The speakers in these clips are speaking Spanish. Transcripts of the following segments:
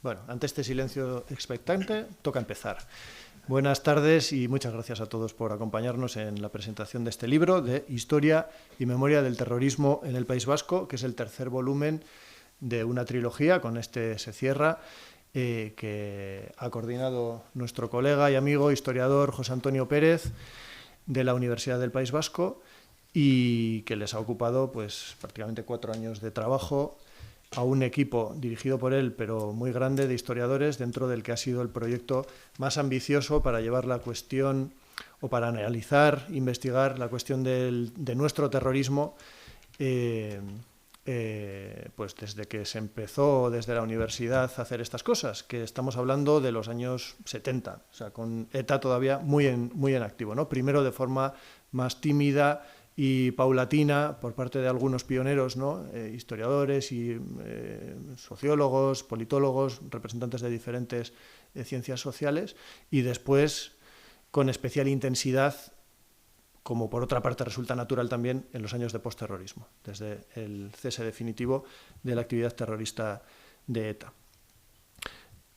Bueno, ante este silencio expectante, toca empezar. Buenas tardes y muchas gracias a todos por acompañarnos en la presentación de este libro de Historia y Memoria del Terrorismo en el País Vasco, que es el tercer volumen de una trilogía. Con este se cierra, que ha coordinado nuestro colega y amigo historiador José Antonio Pérez, de la Universidad del País Vasco, y que les ha ocupado pues prácticamente 4 años de trabajo a un equipo dirigido por él, pero muy grande, de historiadores, dentro del que ha sido el proyecto más ambicioso para llevar la cuestión, o para analizar, investigar la cuestión de nuestro terrorismo, pues desde que se empezó desde la universidad a hacer estas cosas, que estamos hablando de los años 70, o sea, con ETA todavía muy en activo, ¿no? Primero de forma más tímida y paulatina por parte de algunos pioneros, ¿no? Historiadores y sociólogos, politólogos, representantes de diferentes ciencias sociales, y después con especial intensidad, como por otra parte resulta natural también, en los años de postterrorismo, desde el cese definitivo de la actividad terrorista de ETA.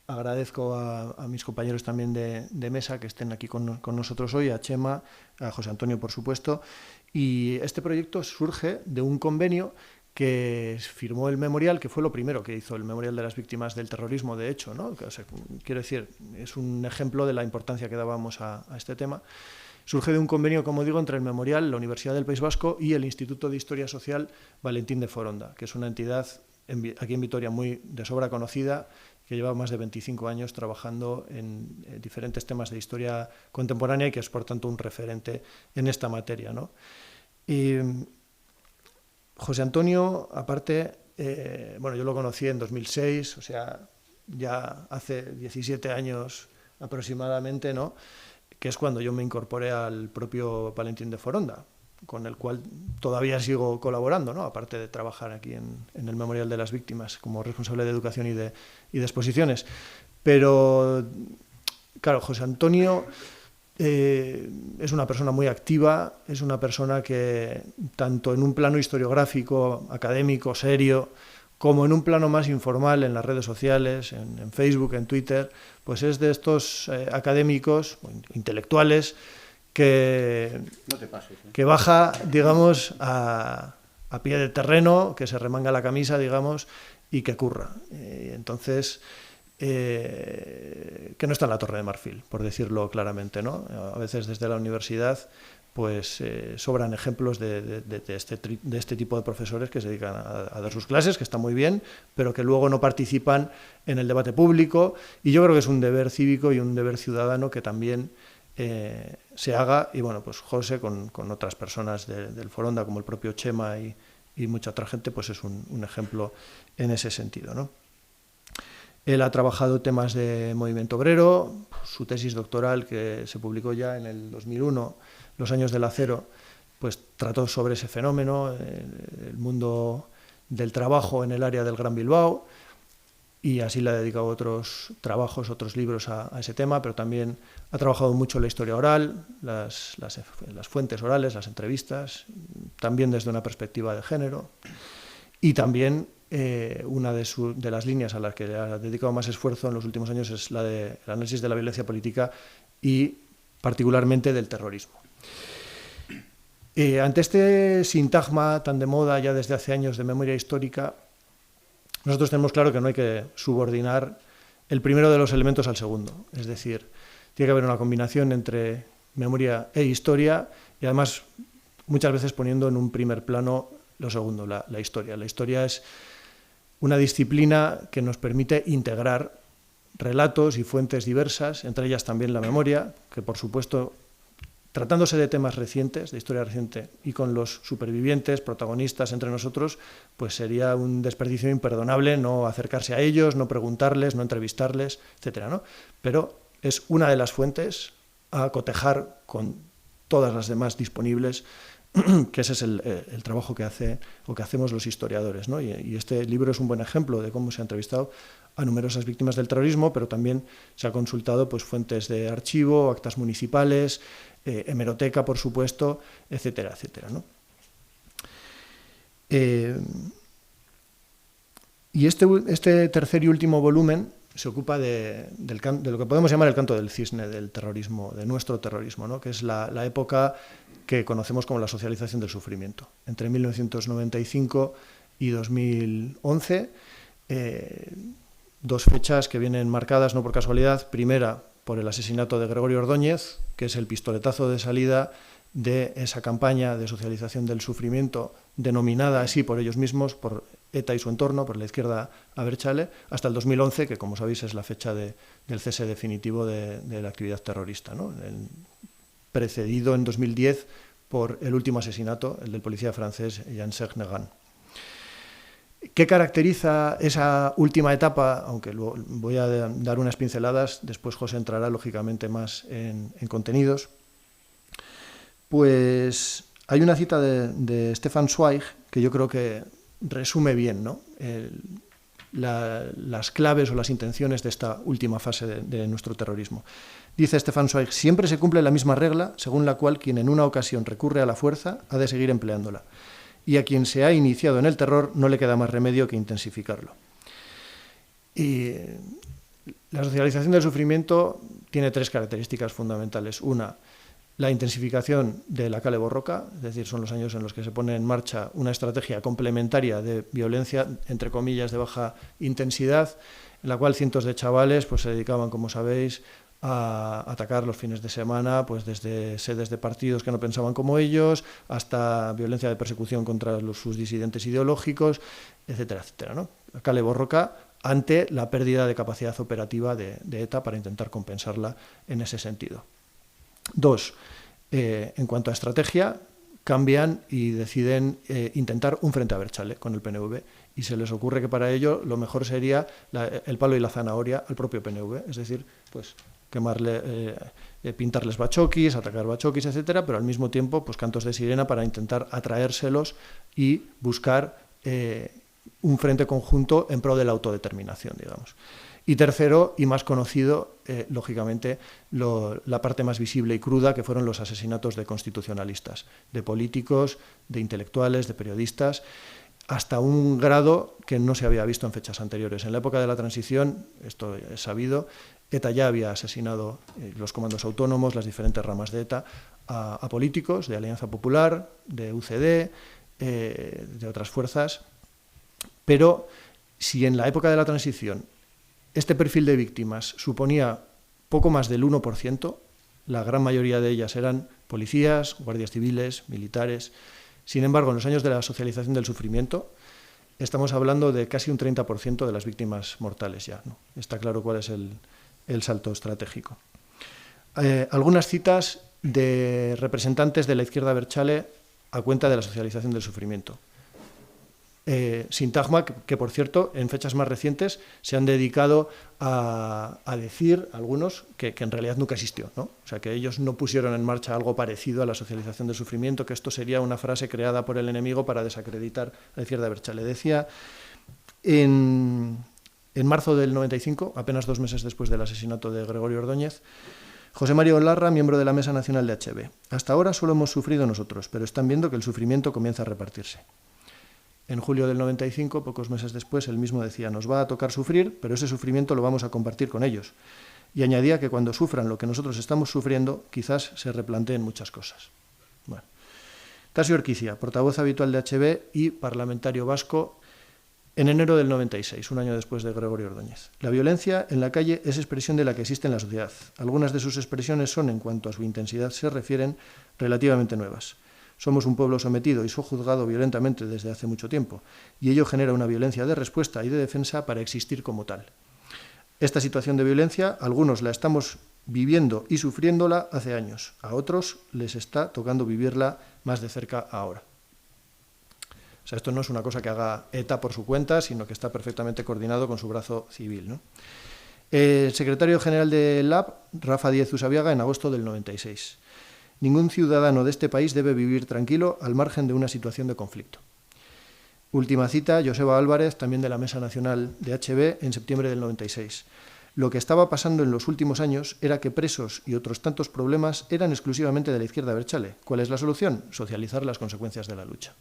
Agradezco a mis compañeros también de mesa que estén aquí con nosotros hoy, a Chema, a José Antonio, por supuesto. Y este proyecto surge de un convenio que firmó el Memorial, que fue lo primero que hizo el Memorial de las Víctimas del Terrorismo, de hecho, ¿no? O sea, quiero decir, es un ejemplo de la importancia que dábamos a este tema. Surge de un convenio, como digo, entre el Memorial, la Universidad del País Vasco y el Instituto de Historia Social Valentín de Foronda, que es una entidad aquí en Vitoria muy de sobra conocida, que lleva más de 25 años trabajando en diferentes temas de historia contemporánea y que es, por tanto, un referente en esta materia, ¿no? Y José Antonio, aparte, bueno, yo lo conocí en 2006, o sea, ya hace 17 años aproximadamente, ¿no?, que es cuando yo me incorporé al propio Valentín de Foronda, con el cual todavía sigo colaborando, ¿no?, aparte de trabajar aquí en el Memorial de las Víctimas como responsable de educación y de exposiciones. Pero, claro, José Antonio es una persona muy activa, es una persona que, tanto en un plano historiográfico, académico, serio, como en un plano más informal, en las redes sociales, en Facebook, en Twitter, pues es de estos académicos, intelectuales, que, no te pases, que baja, digamos, a pie de terreno, que se remanga la camisa, digamos, y que curra. Entonces, que no está en la Torre de Marfil, por decirlo claramente, ¿no? A veces desde la universidad pues sobran ejemplos de este tipo de profesores que se dedican a dar sus clases, que está muy bien, pero que luego no participan en el debate público, y yo creo que es un deber cívico y un deber ciudadano que también se haga. Y bueno, pues José, con otras personas del Foronda, como el propio Chema y mucha otra gente, pues es un ejemplo en ese sentido, ¿no? Él ha trabajado temas de movimiento obrero, su tesis doctoral, que se publicó ya en el 2001, Los años del acero, pues trató sobre ese fenómeno, el mundo del trabajo en el área del Gran Bilbao, y así le ha dedicado otros trabajos, otros libros a ese tema, pero también ha trabajado mucho la historia oral, las fuentes orales, las entrevistas, también desde una perspectiva de género, y también una de las líneas a las que le ha dedicado más esfuerzo en los últimos años es la del análisis de la violencia política y particularmente del terrorismo. Ante este sintagma tan de moda ya desde hace años de memoria histórica, nosotros tenemos claro que no hay que subordinar el primero de los elementos al segundo. Es decir, tiene que haber una combinación entre memoria e historia, y además muchas veces poniendo en un primer plano lo segundo, la historia. La historia es una disciplina que nos permite integrar relatos y fuentes diversas, entre ellas también la memoria, que por supuesto, tratándose de temas recientes, de historia reciente, y con los supervivientes, protagonistas entre nosotros, pues sería un desperdicio imperdonable no acercarse a ellos, no preguntarles, no entrevistarles, etcétera, ¿no? Pero es una de las fuentes a cotejar con todas las demás disponibles, que ese es el trabajo que hacemos los historiadores, ¿no? Y este libro es un buen ejemplo de cómo se ha entrevistado a numerosas víctimas del terrorismo, pero también se ha consultado pues fuentes de archivo, actas municipales, hemeroteca, por supuesto, etcétera, etcétera, ¿no? Y este tercer y último volumen se ocupa de lo que podemos llamar el canto del cisne del terrorismo, de nuestro terrorismo, ¿no? Que es la época que conocemos como la socialización del sufrimiento. Entre 1995 y 2011, dos fechas que vienen marcadas no por casualidad. Primera, por el asesinato de Gregorio Ordóñez, que es el pistoletazo de salida de esa campaña de socialización del sufrimiento, denominada así por ellos mismos, por ETA y su entorno, por la izquierda abertzale, hasta el 2011, que como sabéis es la fecha del cese definitivo de la actividad terrorista, ¿no? Precedido en 2010 por el último asesinato, el del policía francés Jean-Serge Nagant. ¿Qué caracteriza esa última etapa? Aunque voy a dar unas pinceladas, después José entrará lógicamente más en contenidos. Pues hay una cita de Stefan Zweig que yo creo que resume bien, ¿no? Las claves o las intenciones de esta última fase de nuestro terrorismo. Dice Stefan Zweig: siempre se cumple la misma regla según la cual quien en una ocasión recurre a la fuerza ha de seguir empleándola, y a quien se ha iniciado en el terror no le queda más remedio que intensificarlo. Y la socialización del sufrimiento tiene tres características fundamentales. Una, la intensificación de la kale borroka, es decir, son los años en los que se pone en marcha una estrategia complementaria de violencia, entre comillas, de baja intensidad, en la cual cientos de chavales pues, se dedicaban, como sabéis, a atacar los fines de semana, pues desde sedes de partidos que no pensaban como ellos, hasta violencia de persecución contra sus disidentes ideológicos, etcétera, etcétera, ¿no? La kale borroka ante la pérdida de capacidad operativa de ETA para intentar compensarla en ese sentido. Dos, en cuanto a estrategia, cambian y deciden intentar un frente abertzale con el PNV, y se les ocurre que para ello lo mejor sería el palo y la zanahoria al propio PNV, es decir, pues quemarle, pintarles bachoquis, atacar bachoquis, etcétera, pero al mismo tiempo pues cantos de sirena para intentar atraérselos y buscar un frente conjunto en pro de la autodeterminación, digamos. Y tercero, y más conocido, lógicamente, la parte más visible y cruda, que fueron los asesinatos de constitucionalistas, de políticos, de intelectuales, de periodistas, hasta un grado que no se había visto en fechas anteriores. En la época de la transición, esto es sabido, ETA ya había asesinado los comandos autónomos, las diferentes ramas de ETA, a políticos de Alianza Popular, de UCD, de otras fuerzas. Pero si en la época de la transición este perfil de víctimas suponía poco más del 1%, la gran mayoría de ellas eran policías, guardias civiles, militares. Sin embargo, en los años de la socialización del sufrimiento, estamos hablando de casi un 30% de las víctimas mortales ya, ¿no? Está claro cuál es el salto estratégico. Algunas citas de representantes de la izquierda abertzale a cuenta de la socialización del sufrimiento. Sintagma, que por cierto, en fechas más recientes se han dedicado a decir algunos que en realidad nunca existió, ¿no? O sea, que ellos no pusieron en marcha algo parecido a la socialización del sufrimiento, que esto sería una frase creada por el enemigo para desacreditar a la izquierda abertzale. Decía en marzo del 95, apenas 2 meses después del asesinato de Gregorio Ordóñez, José María Olarra, miembro de la Mesa Nacional de HB: hasta ahora solo hemos sufrido nosotros, pero están viendo que el sufrimiento comienza a repartirse. En julio del 95, pocos meses después, él mismo decía: nos va a tocar sufrir, pero ese sufrimiento lo vamos a compartir con ellos. Y añadía que cuando sufran lo que nosotros estamos sufriendo, quizás se replanteen muchas cosas. Bueno. Tasio Erquicia, portavoz habitual de HB y parlamentario vasco, en enero del 96, un año después de Gregorio Ordóñez. La violencia en la calle es expresión de la que existe en la sociedad. Algunas de sus expresiones son, en cuanto a su intensidad se refieren, relativamente nuevas. Somos un pueblo sometido y sojuzgado violentamente desde hace mucho tiempo, y ello genera una violencia de respuesta y de defensa para existir como tal. Esta situación de violencia, algunos la estamos viviendo y sufriéndola hace años, a otros les está tocando vivirla más de cerca ahora. O sea, esto no es una cosa que haga ETA por su cuenta, sino que está perfectamente coordinado con su brazo civil, ¿no? El secretario general de LAB, Rafa Díez Usabiaga, en agosto del 96. Ningún ciudadano de este país debe vivir tranquilo al margen de una situación de conflicto. Última cita, Joseba Álvarez, también de la Mesa Nacional de HB, en septiembre del 96. Lo que estaba pasando en los últimos años era que presos y otros tantos problemas eran exclusivamente de la izquierda abertzale. ¿Cuál es la solución? Socializar las consecuencias de la lucha.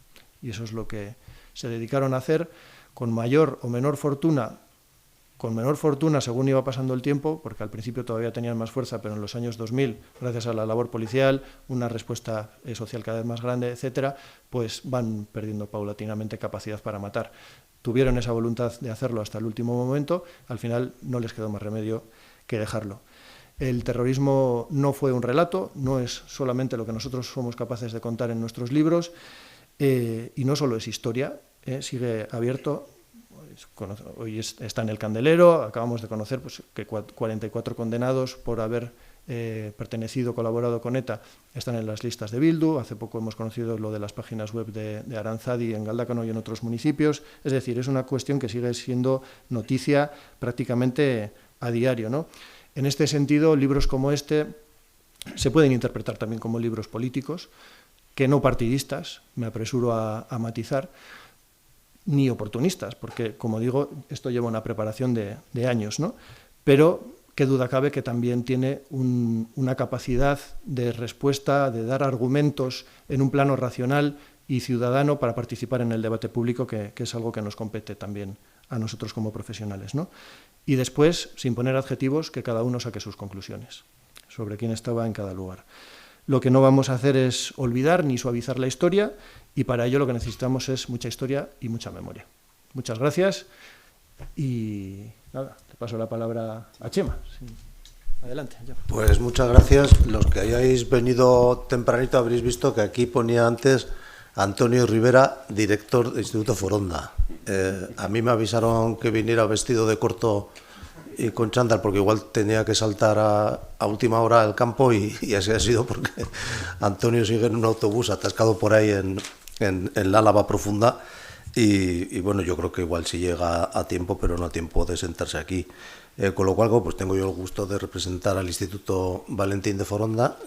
Y eso es lo que se dedicaron a hacer con mayor o menor fortuna con menor fortuna según iba pasando el tiempo, porque al principio todavía tenían más fuerza, pero en los años 2000, gracias a la labor policial, una respuesta social cada vez más grande, etcétera, pues van perdiendo paulatinamente capacidad para matar. Tuvieron esa voluntad de hacerlo hasta el último momento, al final no les quedó más remedio que dejarlo. El terrorismo no fue un relato, no es solamente lo que nosotros somos capaces de contar en nuestros libros, y no solo es historia, sigue abierto. Hoy está en el candelero, acabamos de conocer pues, que 44 condenados por haber pertenecido, colaborado con ETA, están en las listas de Bildu. Hace poco hemos conocido lo de las páginas web de Aranzadi en Galdácano y en otros municipios. Es decir, es una cuestión que sigue siendo noticia prácticamente a diario, ¿no? En este sentido, libros como este se pueden interpretar también como libros políticos, que no partidistas, me apresuro a matizar, ni oportunistas, porque, como digo, esto lleva una preparación de años, ¿no? Pero qué duda cabe que también tiene una capacidad de respuesta, de dar argumentos en un plano racional y ciudadano para participar en el debate público, que es algo que nos compete también a nosotros como profesionales, ¿no? Y después, sin poner adjetivos, que cada uno saque sus conclusiones sobre quién estaba en cada lugar. Lo que no vamos a hacer es olvidar ni suavizar la historia, y para ello lo que necesitamos es mucha historia y mucha memoria. Muchas gracias y nada, te paso la palabra a Chema. Sí. Adelante. Ya. Pues muchas gracias. Los que hayáis venido tempranito habréis visto que aquí ponía antes Antonio Rivera, director del Instituto Foronda. A mí me avisaron que viniera vestido de corto y con chándal porque igual tenía que saltar a última hora al campo y así ha sido porque Antonio sigue en un autobús atascado por ahí en la Álava profunda y bueno, yo creo que igual sí llega a tiempo, pero no a tiempo de sentarse aquí. Con lo cual, pues tengo yo el gusto de representar al Instituto Valentín de Foronda,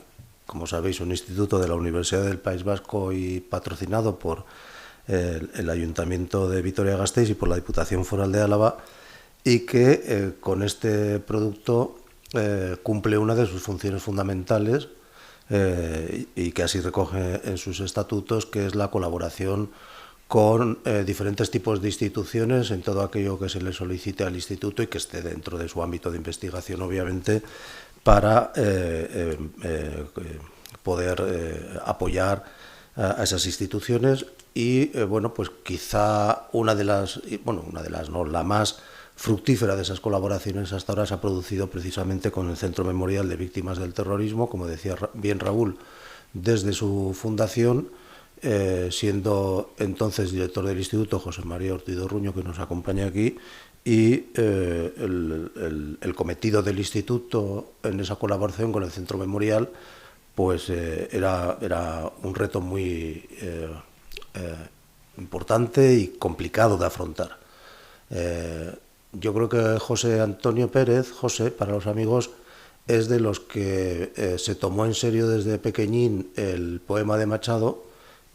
como sabéis, un instituto de la Universidad del País Vasco y patrocinado por el Ayuntamiento de Vitoria-Gasteiz y por la Diputación Foral de Álava, y que con este producto cumple una de sus funciones fundamentales y que así recoge en sus estatutos, que es la colaboración con diferentes tipos de instituciones en todo aquello que se le solicite al instituto y que esté dentro de su ámbito de investigación, obviamente, para poder apoyar a esas instituciones. Y bueno, pues quizá una de las, no, la más fructífera de esas colaboraciones hasta ahora se ha producido precisamente con el Centro Memorial de Víctimas del Terrorismo, como decía bien Raúl, desde su fundación, siendo entonces director del instituto José María Ortiz Ruño, que nos acompaña aquí, y el cometido del instituto en esa colaboración con el Centro Memorial pues era un reto muy importante y complicado de afrontar. Yo creo que José Antonio Pérez, José, para los amigos, es de los que se tomó en serio desde pequeñín el poema de Machado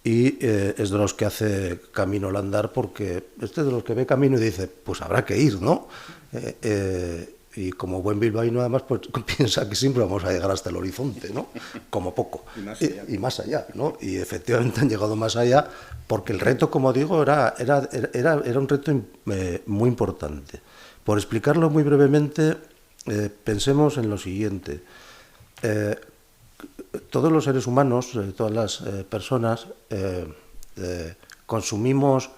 y es de los que hace camino al andar, porque este es de los que ve camino y dice, pues habrá que ir, ¿no? Y como buen bilbaíno, además, pues piensa que siempre vamos a llegar hasta el horizonte, ¿no? Como poco. Y más allá, ¿no? Y efectivamente han llegado más allá, porque el reto, como digo, era un reto muy importante. Por explicarlo muy brevemente, pensemos en lo siguiente. Todos los seres humanos, todas las personas, consumimos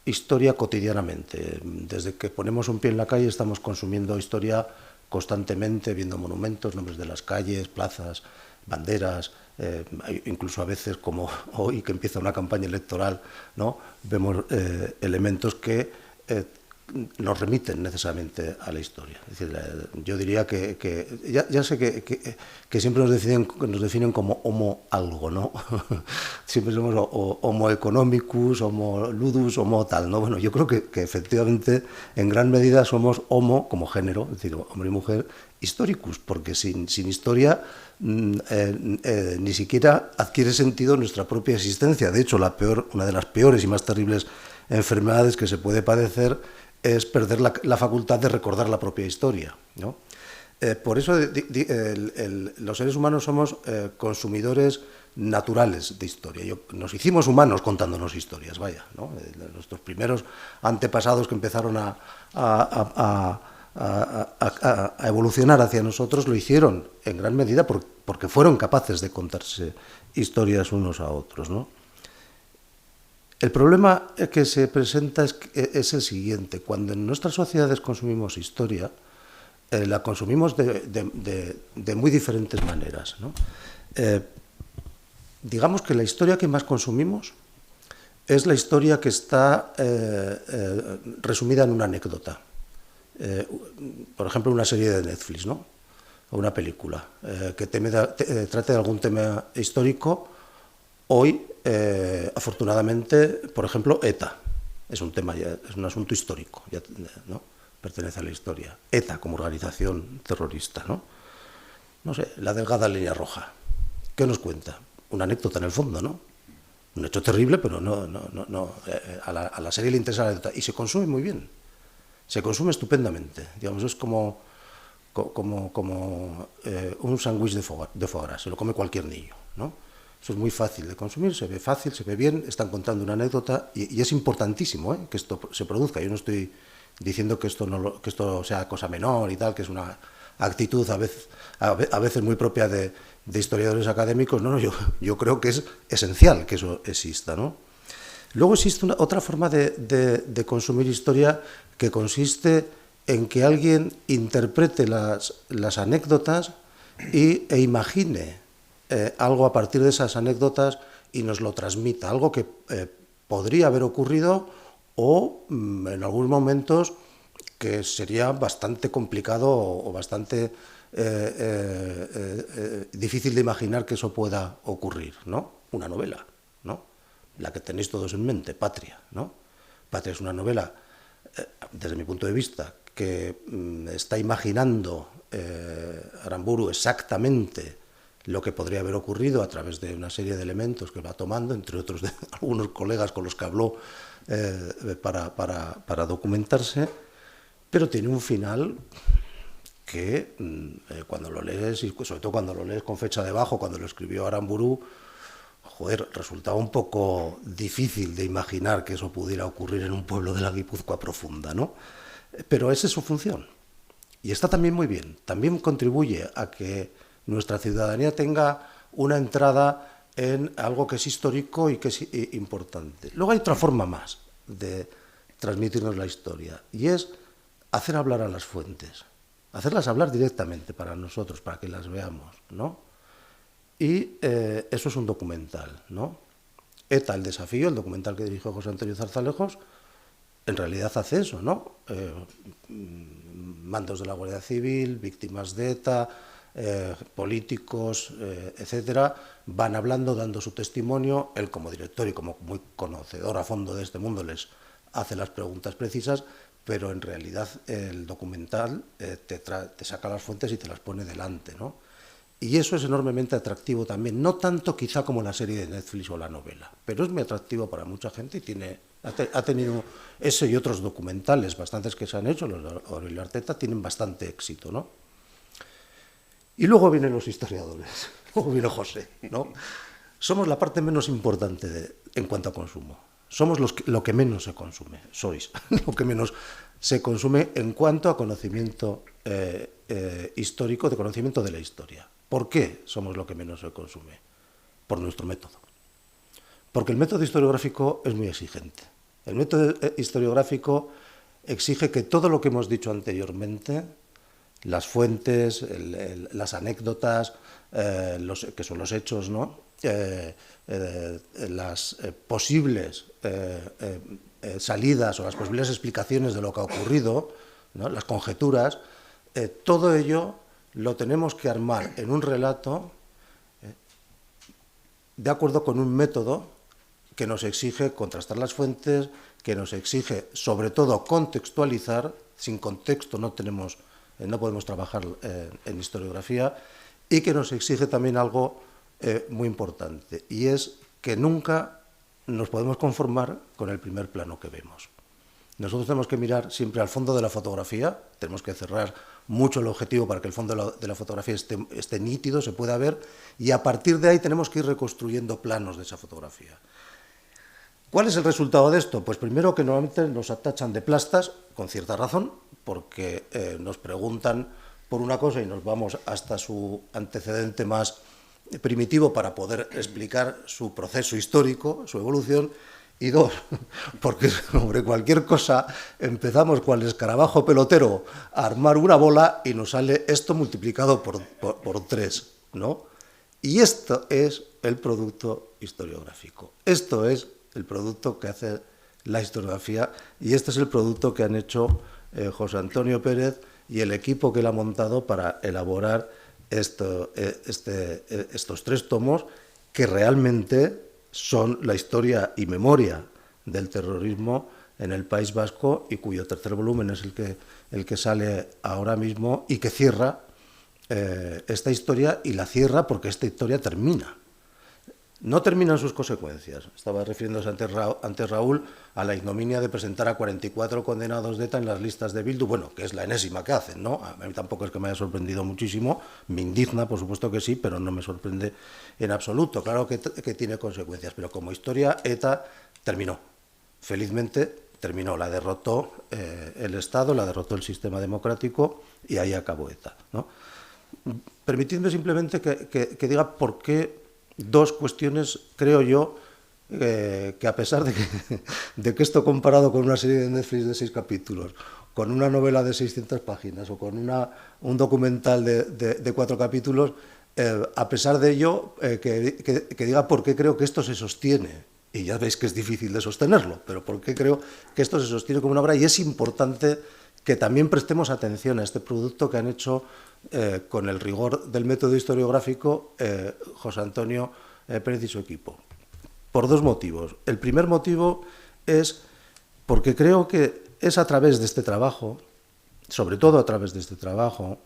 historia cotidianamente. Desde que ponemos un pie en la calle estamos consumiendo historia constantemente, viendo monumentos, nombres de las calles, plazas, banderas, incluso a veces, como hoy que empieza una campaña electoral, ¿no? Vemos elementos que nos remiten necesariamente a la historia. Es decir, yo diría que ya sé que siempre nos definen como homo algo, ¿no? Siempre somos homo economicus, homo ludus, homo tal, ¿no? Bueno, yo creo que efectivamente en gran medida somos homo como género, es decir, hombre y mujer, historicus, porque sin historia ni siquiera adquiere sentido nuestra propia existencia. De hecho, una de las peores y más terribles enfermedades que se puede padecer es perder la facultad de recordar la propia historia, ¿no? Por eso los seres humanos somos consumidores naturales de historia. Nos hicimos humanos contándonos historias, vaya, ¿no? Nuestros primeros antepasados que empezaron a a evolucionar hacia nosotros, lo hicieron en gran medida porque fueron capaces de contarse historias unos a otros, ¿no? El problema que se presenta es el siguiente. Cuando en nuestras sociedades consumimos historia, la consumimos de muy diferentes maneras, ¿no? Digamos que la historia que más consumimos es la historia que está resumida en una anécdota. Por ejemplo, una serie de Netflix, ¿no? O una película que trate de algún tema histórico. Hoy, afortunadamente, por ejemplo, ETA es un tema, es un asunto histórico, ¿no? Pertenece a la historia. ETA como organización terrorista, ¿no? No sé, la delgada línea roja. ¿Qué nos cuenta? Una anécdota en el fondo, ¿no? Un hecho terrible, pero a la serie le interesa la anécdota y se consume muy bien. Se consume estupendamente. Digamos, es como un sándwich de foie gras, se lo come cualquier niño, ¿no? Eso es muy fácil de consumir, se ve fácil, se ve bien, están contando una anécdota y es importantísimo, que esto se produzca. Yo no estoy diciendo que esto sea cosa menor y tal, que es una actitud a veces muy propia de historiadores académicos. No, yo creo que es esencial que eso exista, ¿no? Luego existe otra forma de consumir historia que consiste en que alguien interprete las anécdotas e imagine algo a partir de esas anécdotas y nos lo transmita, algo que podría haber ocurrido o en algunos momentos que sería bastante complicado o bastante difícil de imaginar que eso pueda ocurrir, ¿no? Una novela, ¿no? La que tenéis todos en mente, Patria, ¿no? Patria es una novela, desde mi punto de vista, que está imaginando Aramburu exactamente lo que podría haber ocurrido a través de una serie de elementos que va tomando, entre otros de algunos colegas con los que habló para documentarse, pero tiene un final que cuando lo lees, y sobre todo cuando lo lees con fecha debajo, cuando lo escribió Aramburu, joder, resultaba un poco difícil de imaginar que eso pudiera ocurrir en un pueblo de la Guipúzcoa profunda, ¿no? Pero esa es su función. Y está también muy bien. También contribuye a que nuestra ciudadanía tenga una entrada en algo que es histórico y que es importante. Luego hay otra forma más de transmitirnos la historia, y es hacer hablar a las fuentes, hacerlas hablar directamente para nosotros, para que las veamos, ¿no? Y eso es un documental, ¿no? ETA, el desafío, el documental que dirigió José Antonio Zarzalejos, en realidad hace eso, ¿no? Mandos de la Guardia Civil, víctimas de ETA, políticos, etcétera, van hablando, dando su testimonio. Él, como director y como muy conocedor a fondo de este mundo, les hace las preguntas precisas, pero en realidad el documental te saca las fuentes y te las pone delante, ¿no? Y eso es enormemente atractivo también, no tanto quizá como la serie de Netflix o la novela, pero es muy atractivo para mucha gente y ha tenido ese y otros documentales, bastantes que se han hecho, los de Aurelio Arteta, tienen bastante éxito, ¿no? Y luego vienen los historiadores, luego viene José, ¿no? Somos la parte menos importante en cuanto a consumo. Somos lo que menos se consume, sois lo que menos se consume en cuanto a conocimiento histórico, de conocimiento de la historia. ¿Por qué somos lo que menos se consume? Por nuestro método. Porque el método historiográfico es muy exigente. El método historiográfico exige que todo lo que hemos dicho anteriormente, las fuentes, las anécdotas, que son los hechos, ¿no? Las posibles salidas o las posibles explicaciones de lo que ha ocurrido, ¿no? Las conjeturas, todo ello lo tenemos que armar en un relato de acuerdo con un método que nos exige contrastar las fuentes, que nos exige sobre todo contextualizar. Sin contexto no podemos trabajar en historiografía, y que nos exige también algo muy importante, y es que nunca nos podemos conformar con el primer plano que vemos. Nosotros tenemos que mirar siempre al fondo de la fotografía, tenemos que cerrar mucho el objetivo para que el fondo de la fotografía esté nítido, se pueda ver, y a partir de ahí tenemos que ir reconstruyendo planos de esa fotografía. ¿Cuál es el resultado de esto? Pues primero que normalmente nos tachan de plastas, con cierta razón, porque nos preguntan por una cosa y nos vamos hasta su antecedente más primitivo para poder explicar su proceso histórico, su evolución, y dos, porque sobre cualquier cosa empezamos cual escarabajo pelotero a armar una bola y nos sale esto multiplicado por 3, ¿no? Y esto es el producto historiográfico. Esto es el producto que hace la historiografía y este es el producto que han hecho José Antonio Pérez y el equipo que él ha montado para elaborar estos 3 tomos que realmente son la historia y memoria del terrorismo en el País Vasco y cuyo tercer volumen es el que sale ahora mismo y que cierra esta historia, y la cierra porque esta historia termina. No terminan sus consecuencias. Estaba refiriéndose antes Raúl a la ignominia de presentar a 44 condenados de ETA en las listas de Bildu, bueno, que es la enésima que hacen, ¿no? A mí tampoco es que me haya sorprendido muchísimo, me indigna, por supuesto que sí, pero no me sorprende en absoluto. Claro que tiene consecuencias, pero como historia, ETA terminó. Felizmente terminó, la derrotó el Estado, la derrotó el sistema democrático y ahí acabó ETA, ¿no? Permitidme simplemente que diga por qué 2 cuestiones, creo yo, que a pesar de que esto comparado con una serie de Netflix de 6 capítulos, con una novela de 600 páginas o con un documental de 4 capítulos, a pesar de ello, que diga por qué creo que esto se sostiene. Y ya veis que es difícil de sostenerlo, pero por qué creo que esto se sostiene como una obra, y es importante que también prestemos atención a este producto que han hecho con el rigor del método historiográfico José Antonio Pérez y su equipo. Por 2 motivos. El primer motivo es porque creo que es a través de este trabajo, sobre todo a través de este trabajo,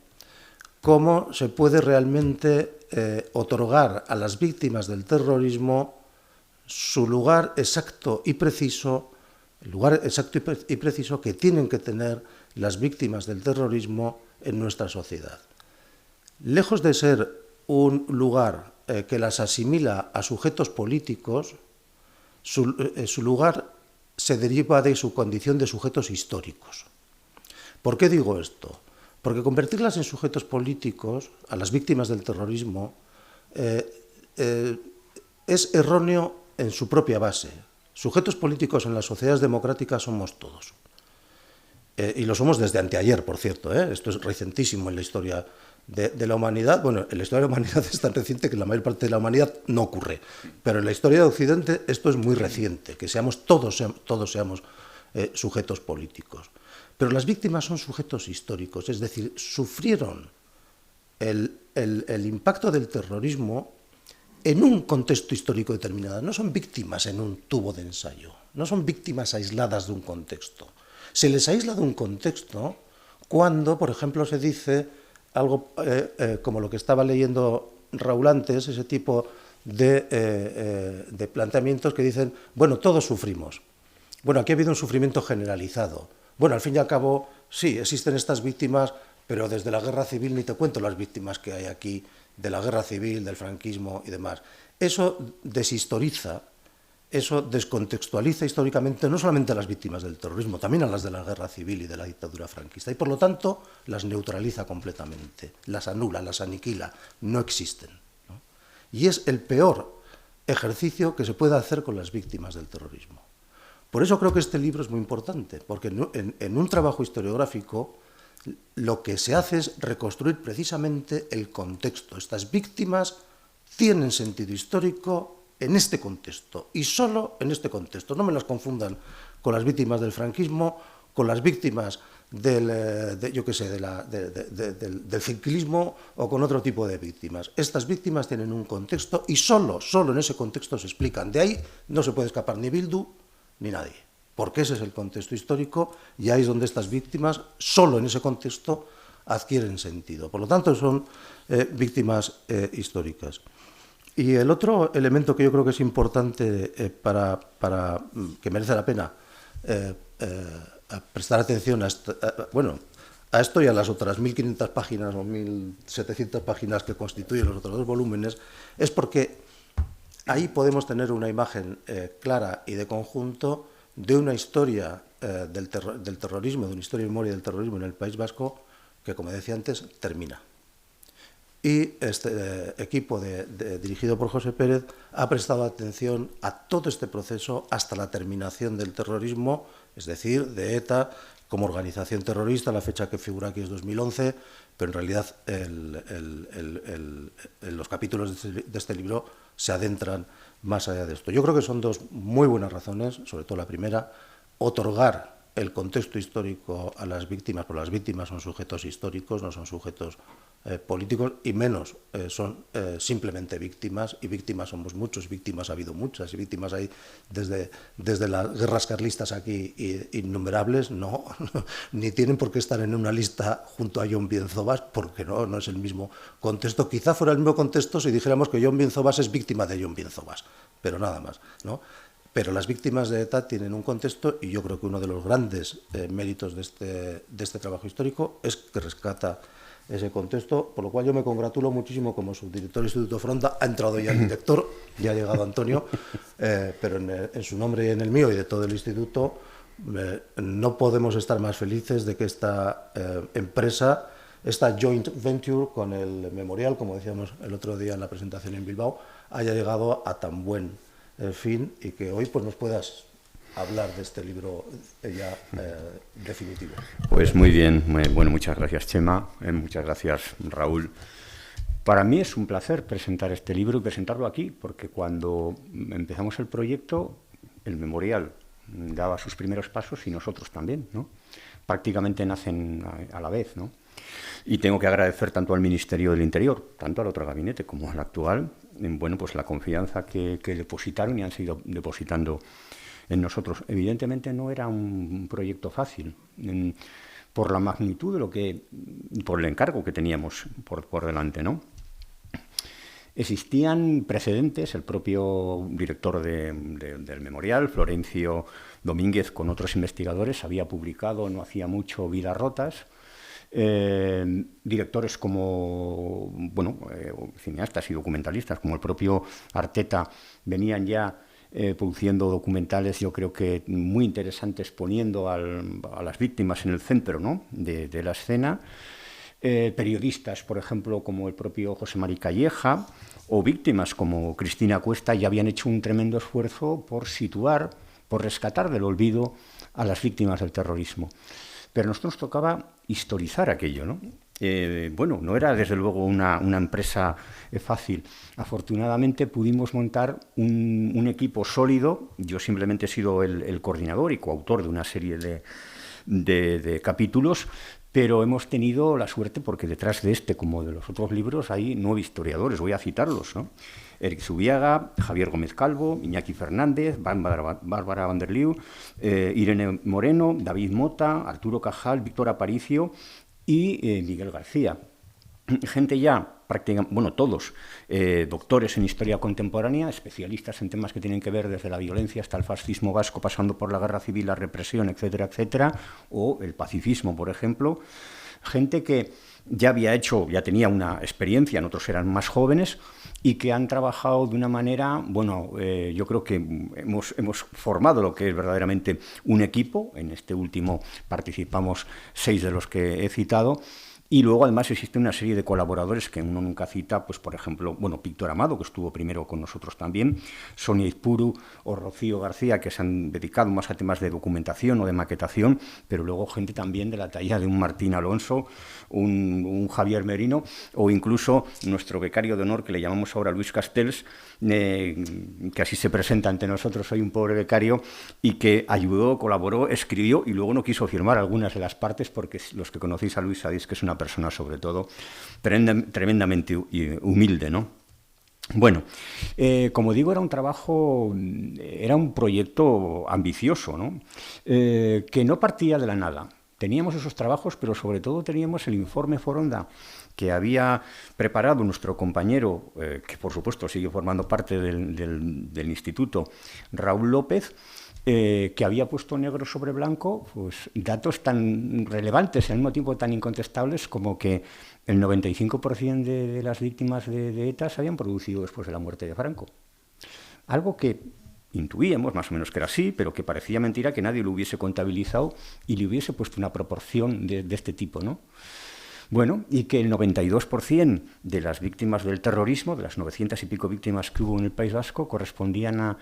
cómo se puede realmente otorgar a las víctimas del terrorismo su lugar exacto y preciso, el lugar exacto y preciso que tienen que tener las víctimas del terrorismo en nuestra sociedad. Lejos de ser un lugar que las asimila a sujetos políticos, su lugar se deriva de su condición de sujetos históricos. ¿Por qué digo esto? Porque convertirlas en sujetos políticos, a las víctimas del terrorismo, es erróneo en su propia base. Sujetos políticos en las sociedades democráticas somos todos. Y lo somos desde anteayer, por cierto. Esto es recentísimo en la historia de la humanidad. Bueno, en la historia de la humanidad es tan reciente que en la mayor parte de la humanidad no ocurre. Pero en la historia de Occidente esto es muy reciente, que todos seamos sujetos políticos. Pero las víctimas son sujetos históricos, es decir, sufrieron el impacto del terrorismo en un contexto histórico determinado. No son víctimas en un tubo de ensayo, no son víctimas aisladas de un contexto. Se les aísla de un contexto cuando, por ejemplo, se dice algo como lo que estaba leyendo Raúl antes, ese tipo de planteamientos que dicen, bueno, todos sufrimos. Bueno, aquí ha habido un sufrimiento generalizado. Bueno, al fin y al cabo, sí, existen estas víctimas, pero desde la guerra civil ni te cuento las víctimas que hay aquí, de la guerra civil, del franquismo y demás. Eso deshistoriza, eso descontextualiza históricamente no solamente a las víctimas del terrorismo, también a las de la guerra civil y de la dictadura franquista, y por lo tanto las neutraliza completamente, las anula, las aniquila, no existen, ¿no? Y es el peor ejercicio que se puede hacer con las víctimas del terrorismo. Por eso creo que este libro es muy importante, porque en un trabajo historiográfico lo que se hace es reconstruir precisamente el contexto. Estas víctimas tienen sentido histórico en este contexto, y solo en este contexto. No me las confundan con las víctimas del franquismo, con las víctimas del ciclismo o con otro tipo de víctimas. Estas víctimas tienen un contexto y solo en ese contexto se explican. De ahí no se puede escapar ni Bildu ni nadie, porque ese es el contexto histórico y ahí es donde estas víctimas, solo en ese contexto, adquieren sentido. Por lo tanto, son víctimas históricas. Y el otro elemento que yo creo que es importante para que merece la pena prestar atención a esto y a las otras 1.500 páginas o 1.700 páginas que constituyen los otros 2 volúmenes, es porque ahí podemos tener una imagen clara y de conjunto de una historia del terrorismo, de una historia y memoria del terrorismo en el País Vasco que, como decía antes, termina. Y este equipo dirigido por José Pérez ha prestado atención a todo este proceso hasta la terminación del terrorismo, es decir, de ETA como organización terrorista. La fecha que figura aquí es 2011, pero en realidad los capítulos de este libro se adentran más allá de esto. Yo creo que son dos muy buenas razones, sobre todo la primera: otorgar el contexto histórico a las víctimas, porque las víctimas son sujetos históricos, no son sujetos políticos, y menos son simplemente víctimas, y víctimas somos muchos, víctimas ha habido muchas, y víctimas hay desde las guerras carlistas aquí innumerables, no, ni tienen por qué estar en una lista junto a Jon Bienzobas, porque no es el mismo contexto. Quizá fuera el mismo contexto si dijéramos que Jon Bienzobas es víctima de Jon Bienzobas, pero nada más, ¿no? Pero las víctimas de ETA tienen un contexto, y yo creo que uno de los grandes méritos de este trabajo histórico es que rescata ese contexto, por lo cual yo me congratulo muchísimo como subdirector del Instituto Foronda. Ha entrado ya el director, ya ha llegado Antonio, pero en su nombre y en el mío y de todo el instituto, no podemos estar más felices de que esta empresa, esta joint venture con el Memorial, como decíamos el otro día en la presentación en Bilbao, haya llegado a tan buen fin, y que hoy pues nos puedas hablar de este libro ya definitivo. Pues muy bien, bueno, muchas gracias, Chema, muchas gracias, Raúl. Para mí es un placer presentar este libro y presentarlo aquí, porque cuando empezamos el proyecto, el Memorial daba sus primeros pasos y nosotros también, ¿no? Prácticamente nacen a la vez, ¿no? Y tengo que agradecer tanto al Ministerio del Interior, tanto al otro gabinete como al actual, bueno, pues la confianza que depositaron y han seguido depositando en nosotros. Evidentemente no era un proyecto fácil, por la magnitud de por el encargo que teníamos por delante, ¿no? Existían precedentes. El propio director del Memorial, Florencio Domínguez, con otros investigadores, había publicado no hacía mucho Vidas rotas. Directores como, bueno, cineastas y documentalistas como el propio Arteta venían ya produciendo documentales, yo creo que muy interesantes, poniendo a las víctimas en el centro, ¿no?, de la escena. Periodistas, por ejemplo, como el propio José Mari Calleja, o víctimas como Cristina Cuesta, ya habían hecho un tremendo esfuerzo por situar, por rescatar del olvido a las víctimas del terrorismo. Pero a nosotros tocaba historizar aquello, ¿no? Bueno, no era desde luego una empresa fácil. Afortunadamente pudimos montar un equipo sólido. Yo simplemente he sido el coordinador y coautor de una serie de capítulos, pero hemos tenido la suerte porque detrás de este, como de los otros libros, hay 9 historiadores, voy a citarlos, ¿no? Eric Zubiaga, Javier Gómez Calvo, Iñaki Fernández, Bárbara Van der Leeuw, Irene Moreno, David Mota, Arturo Cajal, Víctor Aparicio y Miguel García. Gente ya, prácticamente, bueno, todos doctores en historia contemporánea, especialistas en temas que tienen que ver desde la violencia hasta el fascismo vasco, pasando por la guerra civil, la represión, etcétera, etcétera, o el pacifismo, por ejemplo. Gente que ya tenía una experiencia, otros eran más jóvenes, y que han trabajado de una manera, bueno, yo creo que hemos formado lo que es verdaderamente un equipo. En este último participamos 6 de los que he citado. Y luego, además, existe una serie de colaboradores que uno nunca cita, pues, por ejemplo, bueno, Víctor Amado, que estuvo primero con nosotros también, Sonia Izpuru o Rocío García, que se han dedicado más a temas de documentación o de maquetación, pero luego gente también de la talla de un Martín Alonso, un Javier Merino, o incluso nuestro becario de honor, que le llamamos ahora Luis Castells, que así se presenta ante nosotros, soy un pobre becario, y que ayudó, colaboró, escribió y luego no quiso firmar algunas de las partes, porque los que conocéis a Luis sabéis que es una persona, sobre todo, tremendamente humilde, ¿no? Bueno, como digo, era un proyecto ambicioso, ¿no? Que no partía de la nada. Teníamos esos trabajos, pero sobre todo teníamos el informe Foronda que había preparado nuestro compañero, que por supuesto sigue formando parte del instituto, Raúl López, que había puesto negro sobre blanco, pues, datos tan relevantes y al mismo tiempo tan incontestables como que el 95% de las víctimas de ETA se habían producido después de la muerte de Franco. Algo que intuíamos más o menos que era así, pero que parecía mentira que nadie lo hubiese contabilizado y le hubiese puesto una proporción de este tipo, ¿no? Bueno, y que el 92% de las víctimas del terrorismo, de las 900 y pico víctimas que hubo en el País Vasco, correspondían a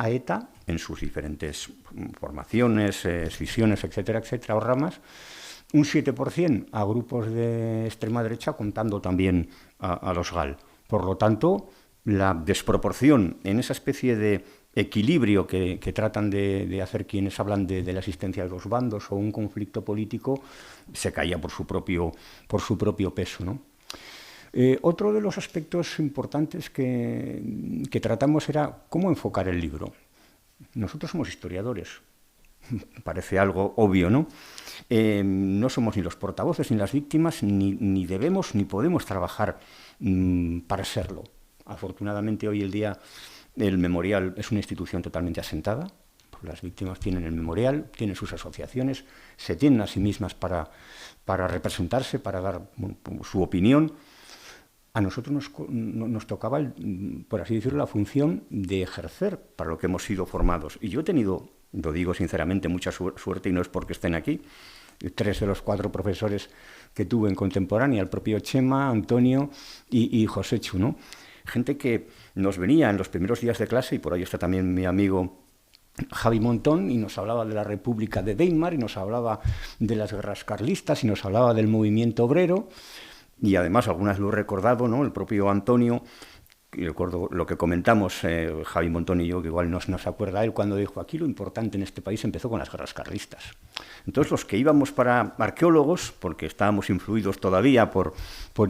ETA en sus diferentes formaciones, escisiones, etcétera, etcétera, o ramas. Un 7% a grupos de extrema derecha, contando también a los GAL. Por lo tanto, la desproporción en esa especie de equilibrio que tratan de hacer quienes hablan de la existencia de los bandos o un conflicto político se caía por su propio peso, ¿no? Otro de los aspectos importantes que tratamos era cómo enfocar el libro. Nosotros somos historiadores, parece algo obvio, ¿no? No somos ni los portavoces ni las víctimas, ni debemos ni podemos trabajar para serlo. Afortunadamente hoy el día el memorial es una institución totalmente asentada. Las víctimas tienen el memorial, tienen sus asociaciones, se tienen a sí mismas para representarse, para dar su opinión. A nosotros nos tocaba, por así decirlo, la función de ejercer para lo que hemos sido formados. Y yo he tenido, lo digo sinceramente, mucha suerte, y no es porque estén aquí. 3 de los 4 profesores que tuve en contemporánea, el propio Chema, Antonio y Josechu, ¿no? Gente que nos venía en los primeros días de clase, y por ahí está también mi amigo Javi Montón, y nos hablaba de la República de Weimar, y nos hablaba de las guerras carlistas, y nos hablaba del movimiento obrero, y además algunas lo he recordado, ¿no? El propio Antonio, y recuerdo lo que comentamos Javi Montón y yo, que igual no se acuerda él, cuando dijo, aquí lo importante en este país empezó con las guerras carlistas. Entonces los que íbamos para arqueólogos, porque estábamos influidos todavía por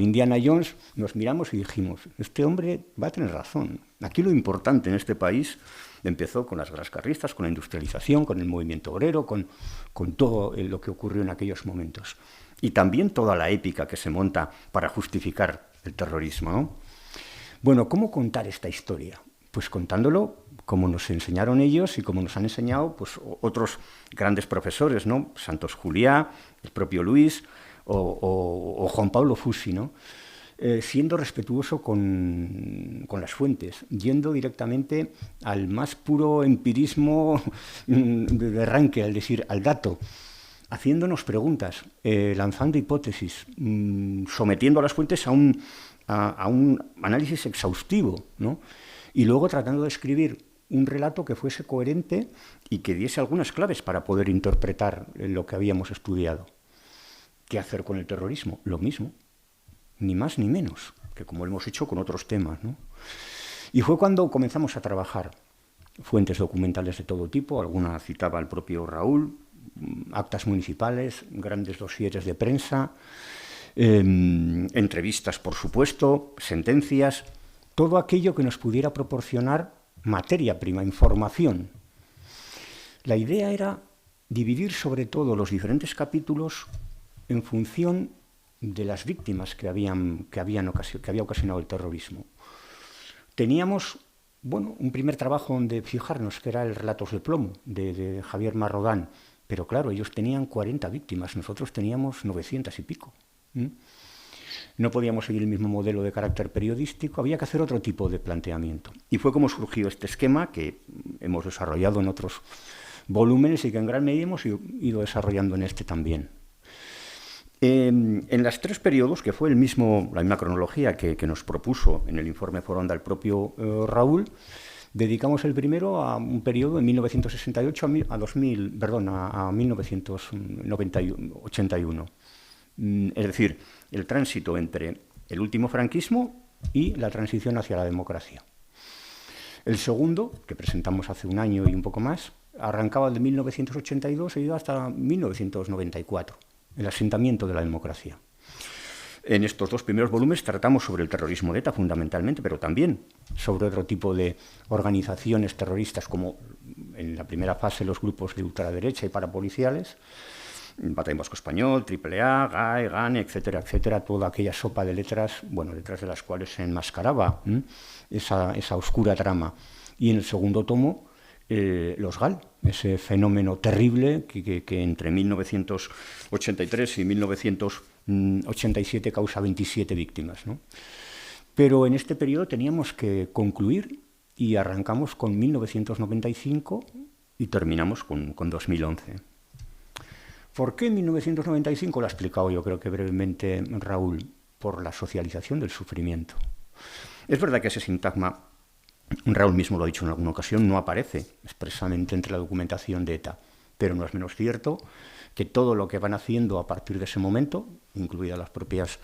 Indiana Jones, nos miramos y dijimos, este hombre va a tener razón. Aquí lo importante en este país empezó con las guerras carlistas, con la industrialización, con el movimiento obrero, con todo lo que ocurrió en aquellos momentos. Y también toda la épica que se monta para justificar el terrorismo, ¿no? Bueno, ¿cómo contar esta historia? Pues contándolo como nos enseñaron ellos y como nos han enseñado pues, otros grandes profesores, ¿no? Santos Juliá, el propio Luis o Juan Pablo Fusi, ¿no? Siendo respetuoso con las fuentes, yendo directamente al más puro empirismo de arranque, es decir, al dato, haciéndonos preguntas, lanzando hipótesis, sometiendo a las fuentes a un análisis exhaustivo, ¿no? Y luego tratando de escribir un relato que fuese coherente y que diese algunas claves para poder interpretar lo que habíamos estudiado. ¿Qué hacer con el terrorismo? Lo mismo, ni más ni menos, que como hemos hecho con otros temas, ¿no? Y fue cuando comenzamos a trabajar fuentes documentales de todo tipo, alguna citaba el propio Raúl, actas municipales, grandes dosieres de prensa, entrevistas, por supuesto, sentencias, todo aquello que nos pudiera proporcionar materia prima, información. La idea era dividir sobre todo los diferentes capítulos en función de las víctimas que había ocasionado el terrorismo. Teníamos, bueno, un primer trabajo donde fijarnos, que era el Relatos de plomo, de Javier Marrodán, pero claro, ellos tenían 40 víctimas, nosotros teníamos 900 y pico. No podíamos seguir el mismo modelo de carácter periodístico, había que hacer otro tipo de planteamiento. Y fue como surgió este esquema que hemos desarrollado en otros volúmenes y que en gran medida hemos ido desarrollando en este también. En los 3 periodos, que fue la misma cronología que nos propuso en el informe Foronda el propio Raúl, dedicamos el primero a un periodo de 1968 a 1981. Es decir, el tránsito entre el último franquismo y la transición hacia la democracia. El segundo, que presentamos hace un año y un poco más, arrancaba de 1982 e iba hasta 1994, el asentamiento de la democracia. En estos 2 primeros volúmenes tratamos sobre el terrorismo de ETA fundamentalmente, pero también sobre otro tipo de organizaciones terroristas, como en la primera fase los grupos de ultraderecha y parapoliciales, Batallón Vasco Español, AAA, GAE, GANE, etcétera, etcétera, toda aquella sopa de letras, bueno, detrás de las cuales se enmascaraba esa oscura trama. Y en el segundo tomo, los GAL, ese fenómeno terrible que entre 1983 y 1987 causa 27 víctimas, ¿no? Pero en este periodo teníamos que concluir y arrancamos con 1995 y terminamos con 2011. ¿Por qué 1995? Lo ha explicado yo creo que brevemente Raúl, por la socialización del sufrimiento. Es verdad que ese sintagma, Raúl mismo lo ha dicho en alguna ocasión, no aparece expresamente entre la documentación de ETA, pero no es menos cierto que todo lo que van haciendo a partir de ese momento, incluidas las propias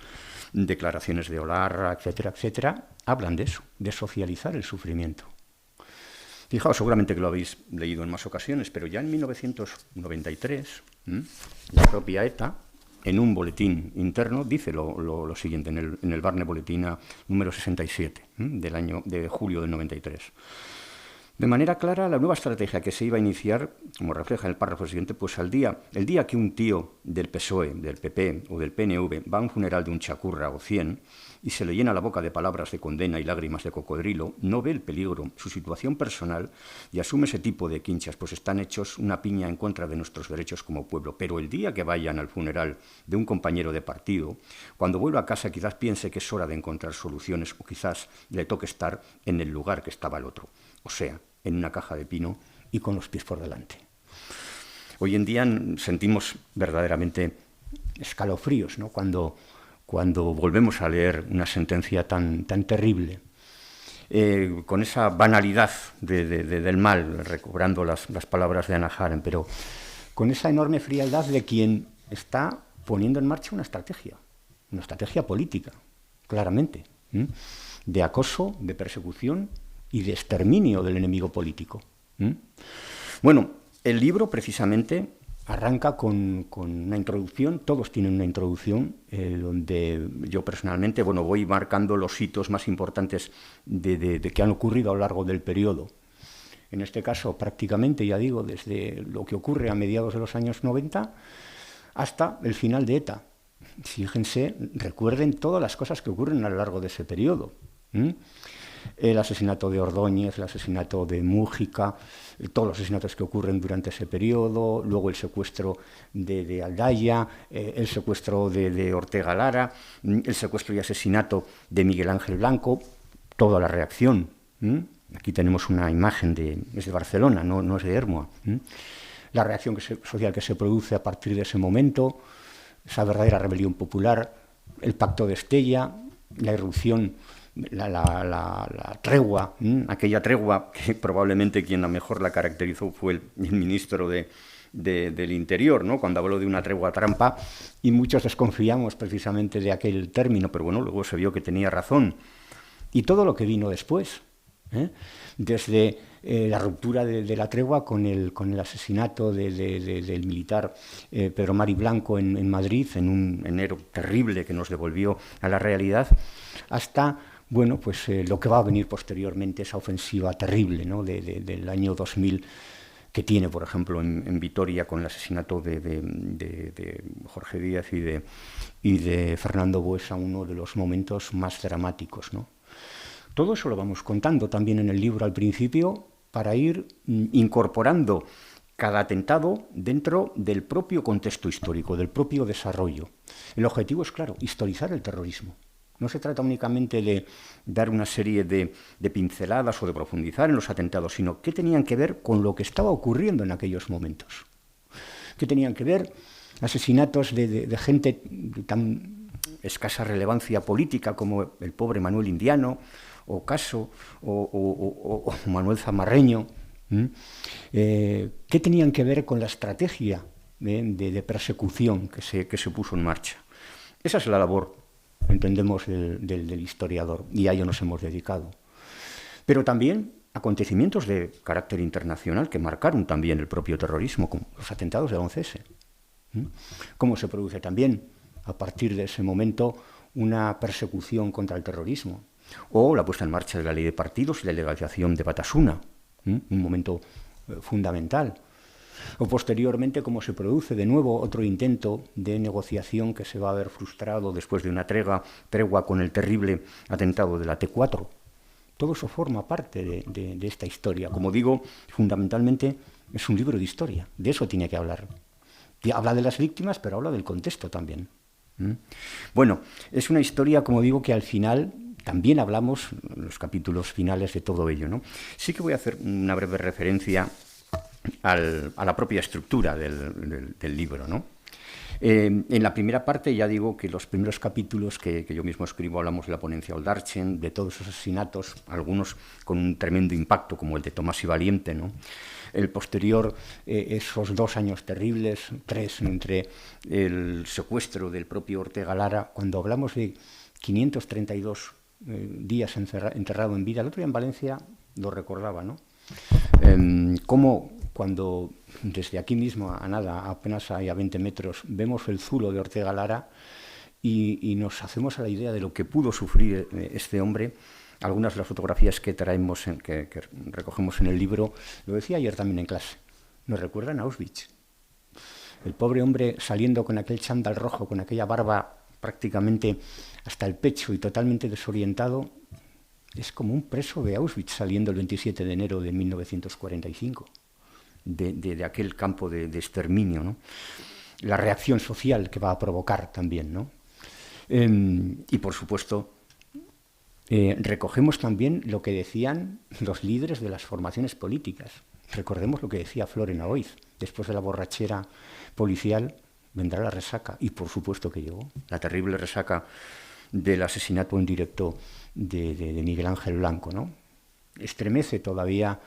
declaraciones de Olarra, etcétera, etcétera, hablan de eso, de socializar el sufrimiento. Fijaos, seguramente que lo habéis leído en más ocasiones, pero ya en 1993, la propia ETA, en un boletín interno, dice lo siguiente, en el Barne Boletina número 67, del año de julio del 93. De manera clara, la nueva estrategia que se iba a iniciar, como refleja el párrafo siguiente, pues el día que un tío del PSOE, del PP o del PNV va a un funeral de un chacurra o 100 y se le llena la boca de palabras de condena y lágrimas de cocodrilo, no ve el peligro, su situación personal y asume ese tipo de quinchas, pues están hechos una piña en contra de nuestros derechos como pueblo. Pero el día que vayan al funeral de un compañero de partido, cuando vuelva a casa quizás piense que es hora de encontrar soluciones o quizás le toque estar en el lugar que estaba el otro, o sea, en una caja de pino y con los pies por delante. Hoy en día sentimos verdaderamente escalofríos, ¿no? Cuando volvemos a leer una sentencia tan terrible, con esa banalidad del mal, recobrando las palabras de Hannah Arendt, pero con esa enorme frialdad de quien está poniendo en marcha una estrategia política, claramente, de acoso, de persecución y de exterminio del enemigo político. Bueno, el libro precisamente arranca con una introducción, todos tienen una introducción, donde yo personalmente voy marcando los hitos más importantes de que han ocurrido a lo largo del periodo. En este caso, prácticamente, ya digo, desde lo que ocurre a mediados de los años 90 hasta el final de ETA. Fíjense, recuerden todas las cosas que ocurren a lo largo de ese periodo. El asesinato de Ordóñez, el asesinato de Mújica, todos los asesinatos que ocurren durante ese periodo, luego el secuestro de Aldaya, el secuestro de Ortega Lara, el secuestro y asesinato de Miguel Ángel Blanco, toda la reacción. Aquí tenemos una imagen es de Barcelona, no es de Ermua. La reacción social que se produce a partir de ese momento, esa verdadera rebelión popular, el pacto de Estella, la irrupción, la tregua, aquella tregua que probablemente quien a mejor la caracterizó fue el ministro del Interior, ¿no? Cuando habló de una tregua trampa, y muchos desconfiamos precisamente de aquel término, pero bueno, luego se vio que tenía razón. Y todo lo que vino después, desde la ruptura de la tregua con el asesinato del militar Pedro Mari Blanco en Madrid, en un enero terrible que nos devolvió a la realidad, hasta lo que va a venir posteriormente, esa ofensiva terrible, ¿no? del año 2000, que tiene, por ejemplo, en Vitoria, con el asesinato de Jorge Díaz y de Fernando Buesa, uno de los momentos más dramáticos, ¿no? Todo eso lo vamos contando también en el libro al principio, para ir incorporando cada atentado dentro del propio contexto histórico, del propio desarrollo. El objetivo es, claro, historizar el terrorismo. No se trata únicamente de dar una serie de pinceladas o de profundizar en los atentados, sino qué tenían que ver con lo que estaba ocurriendo en aquellos momentos. Qué tenían que ver asesinatos de gente de tan escasa relevancia política como el pobre Manuel Indiano, o Caso, o Manuel Zamarreño. ¿Qué tenían que ver con la estrategia de persecución que se puso en marcha? Esa es la labor, entendemos, del historiador, y a ello nos hemos dedicado. Pero también acontecimientos de carácter internacional que marcaron también el propio terrorismo, como los atentados de 11S. Cómo se produce también, a partir de ese momento, una persecución contra el terrorismo, o la puesta en marcha de la ley de partidos y la legalización de Batasuna, un momento fundamental. O posteriormente, cómo se produce de nuevo otro intento de negociación que se va a ver frustrado después de una tregua con el terrible atentado de la T4. Todo eso forma parte de esta historia. Como digo, fundamentalmente es un libro de historia, de eso tiene que hablar. Y habla de las víctimas, pero habla del contexto también. Bueno, es una historia, como digo, que al final también hablamos en los capítulos finales de todo ello, ¿no? Sí que voy a hacer una breve referencia a la propia estructura del libro, ¿no? En la primera parte ya digo que los primeros capítulos que yo mismo escribo hablamos de la ponencia Oldarchen, de todos esos asesinatos, algunos con un tremendo impacto, como el de Tomás y Valiente, ¿no? El posterior, esos 2 años terribles, 3, entre el secuestro del propio Ortega Lara, cuando hablamos de 532 días enterrado en vida. El otro día en Valencia lo recordaba, ¿no? Cómo cuando desde aquí mismo a nada, apenas a 20 metros, vemos el zulo de Ortega Lara y nos hacemos a la idea de lo que pudo sufrir este hombre. Algunas de las fotografías que traemos, que recogemos en el libro, lo decía ayer también en clase, nos recuerdan a Auschwitz. El pobre hombre saliendo con aquel chándal rojo, con aquella barba prácticamente hasta el pecho y totalmente desorientado, es como un preso de Auschwitz saliendo el 27 de enero de 1945, de aquel campo de exterminio, ¿no? La reacción social que va a provocar también, ¿no? Y por supuesto, recogemos también lo que decían los líderes de las formaciones políticas. Recordemos lo que decía Florena Oiz: después de la borrachera policial vendrá la resaca, y por supuesto que llegó, la terrible resaca del asesinato en directo de Miguel Ángel Blanco, ¿no? Estremece todavía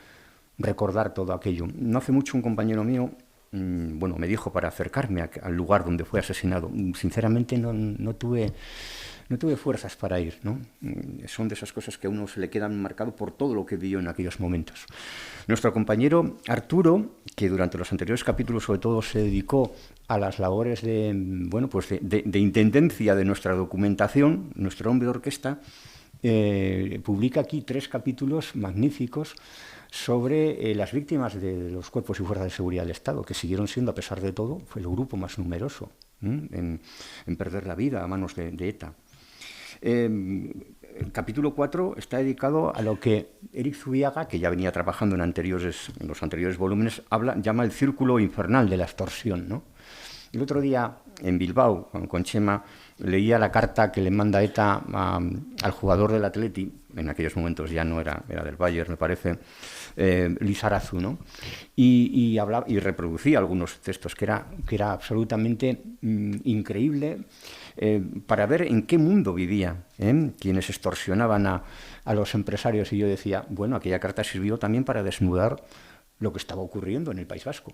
recordar todo aquello. No hace mucho un compañero mío, me dijo para acercarme al lugar donde fue asesinado. Sinceramente no tuve fuerzas para ir, ¿no? Son de esas cosas que a uno se le quedan marcado por todo lo que vivió en aquellos momentos. Nuestro compañero Arturo, que durante los anteriores capítulos sobre todo se dedicó a las labores de intendencia de nuestra documentación, nuestro hombre de orquesta, publica aquí 3 capítulos magníficos sobre las víctimas de los cuerpos y fuerzas de seguridad del Estado, que siguieron siendo, a pesar de todo, fue el grupo más numeroso en perder la vida a manos de ETA. El capítulo 4 está dedicado a lo que Eric Zubiaga, que ya venía trabajando en los anteriores volúmenes, llama el círculo infernal de la extorsión, ¿no? El otro día en Bilbao, con Chema, leía la carta que le manda ETA al jugador del Atleti, en aquellos momentos ya no era del Bayern, me parece, Lizarazu, ¿no? Y reproducía algunos textos que era absolutamente increíble para ver en qué mundo vivían quienes extorsionaban a los empresarios. Y yo decía, bueno, aquella carta sirvió también para desnudar lo que estaba ocurriendo en el País Vasco.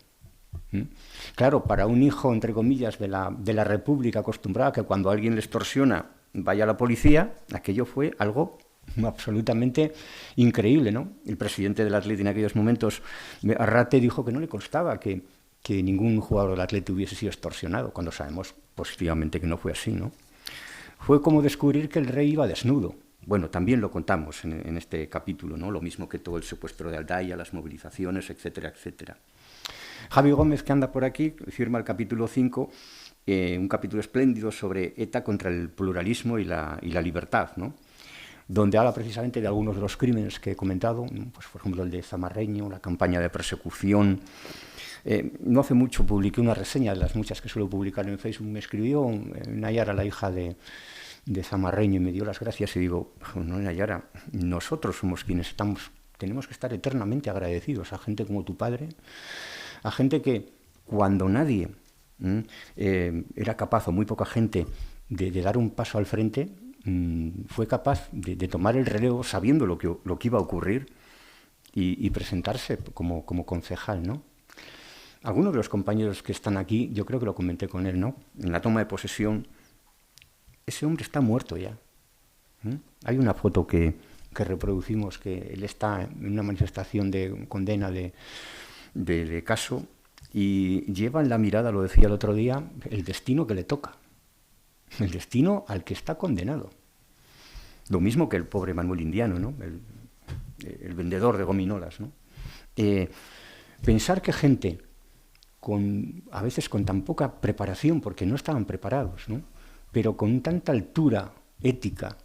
Claro, para un hijo, entre comillas, de la República, acostumbrado a que cuando alguien le extorsiona vaya a la policía, aquello fue algo absolutamente increíble, ¿no? El presidente del Atleti en aquellos momentos, Arrate, dijo que no le constaba que ningún jugador del Atleti hubiese sido extorsionado, cuando sabemos positivamente que no fue así, ¿no? Fue como descubrir que el rey iba desnudo. Bueno, también lo contamos en este capítulo, ¿no? Lo mismo que todo el secuestro de Aldaya, las movilizaciones, etcétera, etcétera. Javi Gómez, que anda por aquí, firma el capítulo 5, un capítulo espléndido sobre ETA contra el pluralismo y la libertad, ¿no? Donde habla precisamente de algunos de los crímenes que he comentado, pues por ejemplo el de Zamarreño, la campaña de persecución. No hace mucho publiqué una reseña de las muchas que suelo publicar en Facebook. Me escribió Nayara, la hija de Zamarreño, y me dio las gracias y digo, no, Nayara, nosotros somos quienes tenemos que estar eternamente agradecidos a gente como tu padre, a gente que cuando nadie era capaz, o muy poca gente, de dar un paso al frente, fue capaz de tomar el relevo sabiendo lo que iba a ocurrir y presentarse como concejal, ¿no? Algunos de los compañeros que están aquí, yo creo que lo comenté con él, ¿no? En la toma de posesión, ese hombre está muerto ya. Hay una foto que reproducimos, que él está en una manifestación de condena de caso y lleva en la mirada, lo decía el otro día, el destino que le toca, el destino al que está condenado. Lo mismo que el pobre Manuel Indiano, ¿no? El vendedor de gominolas, ¿no? Pensar que gente a veces con tan poca preparación, porque no estaban preparados, ¿no? Pero con tanta altura ética,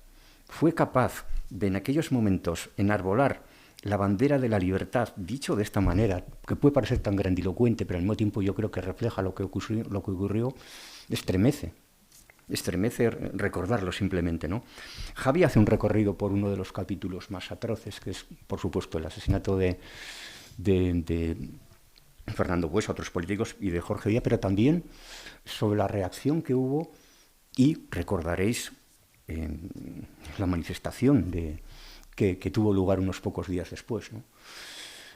fue capaz de en aquellos momentos enarbolar la bandera de la libertad, dicho de esta manera, que puede parecer tan grandilocuente, pero al mismo tiempo yo creo que refleja lo que ocurrió, estremece. estremece recordarlo simplemente, ¿no? Javi hace un recorrido por uno de los capítulos más atroces, que es, por supuesto, el asesinato de Fernando Buesa, otros políticos, y de Jorge Díaz, pero también sobre la reacción que hubo, y recordaréis la manifestación que tuvo lugar unos pocos días después, ¿no?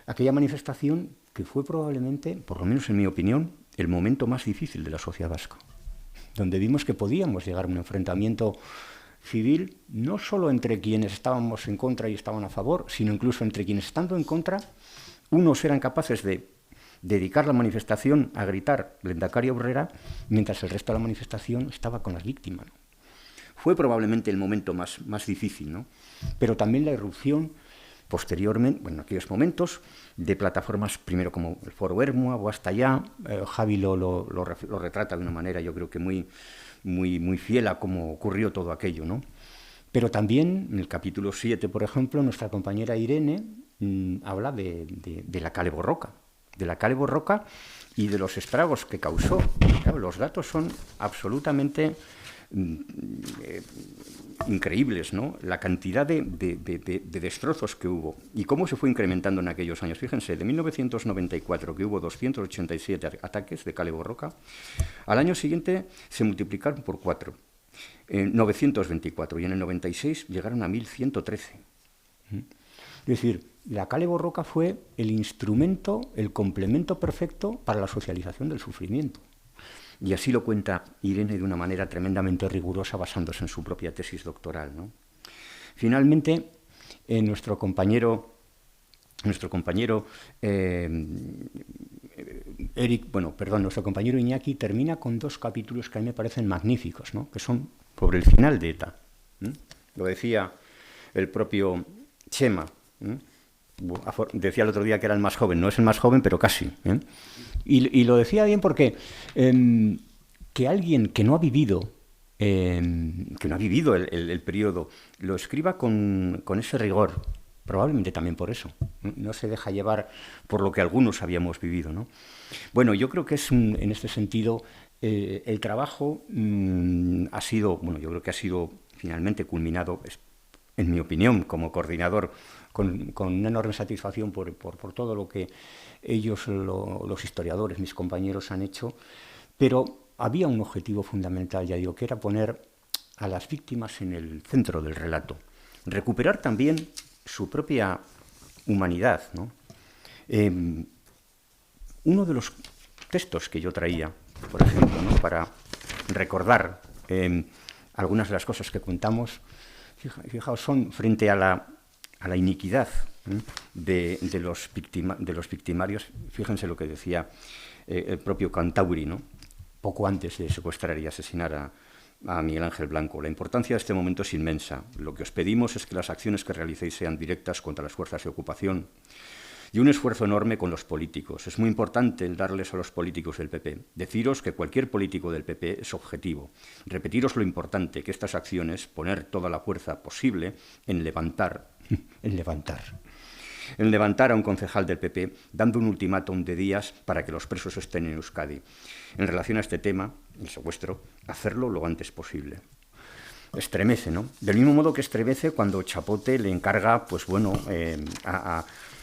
Aquella manifestación que fue probablemente, por lo menos en mi opinión, el momento más difícil de la sociedad vasca, donde vimos que podíamos llegar a un enfrentamiento civil, no solo entre quienes estábamos en contra y estaban a favor, sino incluso entre quienes, estando en contra, unos eran capaces de dedicar la manifestación a gritar Lehendakari Aurrera, mientras el resto de la manifestación estaba con las víctimas, ¿no? Fue probablemente el momento más difícil, ¿no? Pero también la irrupción posteriormente, bueno, en aquellos momentos, de plataformas, primero como el Foro Ermua o Hasta Ya. Javi lo retrata de una manera, yo creo que muy fiel a cómo ocurrió todo aquello, ¿no? Pero también, en el capítulo 7, por ejemplo, nuestra compañera Irene habla de la Kale Borroka, y de los estragos que causó. Claro, los datos son absolutamente increíbles, ¿no? La cantidad de destrozos que hubo y cómo se fue incrementando en aquellos años. Fíjense, de 1994, que hubo 287 ataques de Kale Borroka, al año siguiente se multiplicaron por 4, 924, y en el 96 llegaron a 1113. Es decir, la Kale Borroka fue el instrumento, el complemento perfecto para la socialización del sufrimiento. Y así lo cuenta Irene de una manera tremendamente rigurosa, basándose en su propia tesis doctoral, ¿no? Finalmente, nuestro compañero Iñaki termina con 2 capítulos que a mí me parecen magníficos, ¿no? Que son sobre el final de ETA. Lo decía el propio Chema. Decía el otro día que era el más joven, no es el más joven, pero casi. Y lo decía bien porque que alguien que no ha vivido el periodo lo escriba con ese rigor, probablemente también por eso, no se deja llevar por lo que algunos habíamos vivido, ¿no? Bueno, yo creo que es en este sentido el trabajo ha sido, bueno, yo creo que ha sido finalmente culminado, en mi opinión, como coordinador, con una enorme satisfacción por todo lo que ellos, los historiadores, mis compañeros, han hecho, pero había un objetivo fundamental, ya digo, que era poner a las víctimas en el centro del relato, recuperar también su propia humanidad, ¿no? Uno de los textos que yo traía, por ejemplo, ¿no?, para recordar algunas de las cosas que contamos, fijaos, son frente a la iniquidad de los victimarios. Fíjense lo que decía el propio Cantauri, ¿no?, poco antes de secuestrar y asesinar a Miguel Ángel Blanco. La importancia de este momento es inmensa. Lo que os pedimos es que las acciones que realicéis sean directas contra las fuerzas de ocupación y un esfuerzo enorme con los políticos. Es muy importante el darles a los políticos del PP. Deciros que cualquier político del PP es objetivo. Repetiros lo importante que estas acciones, poner toda la fuerza posible en levantar a un concejal del PP, dando un ultimátum de días para que los presos estén en Euskadi. En relación a este tema, el secuestro, hacerlo lo antes posible. Estremece, ¿no? Del mismo modo que estremece cuando Chapote le encarga, pues bueno,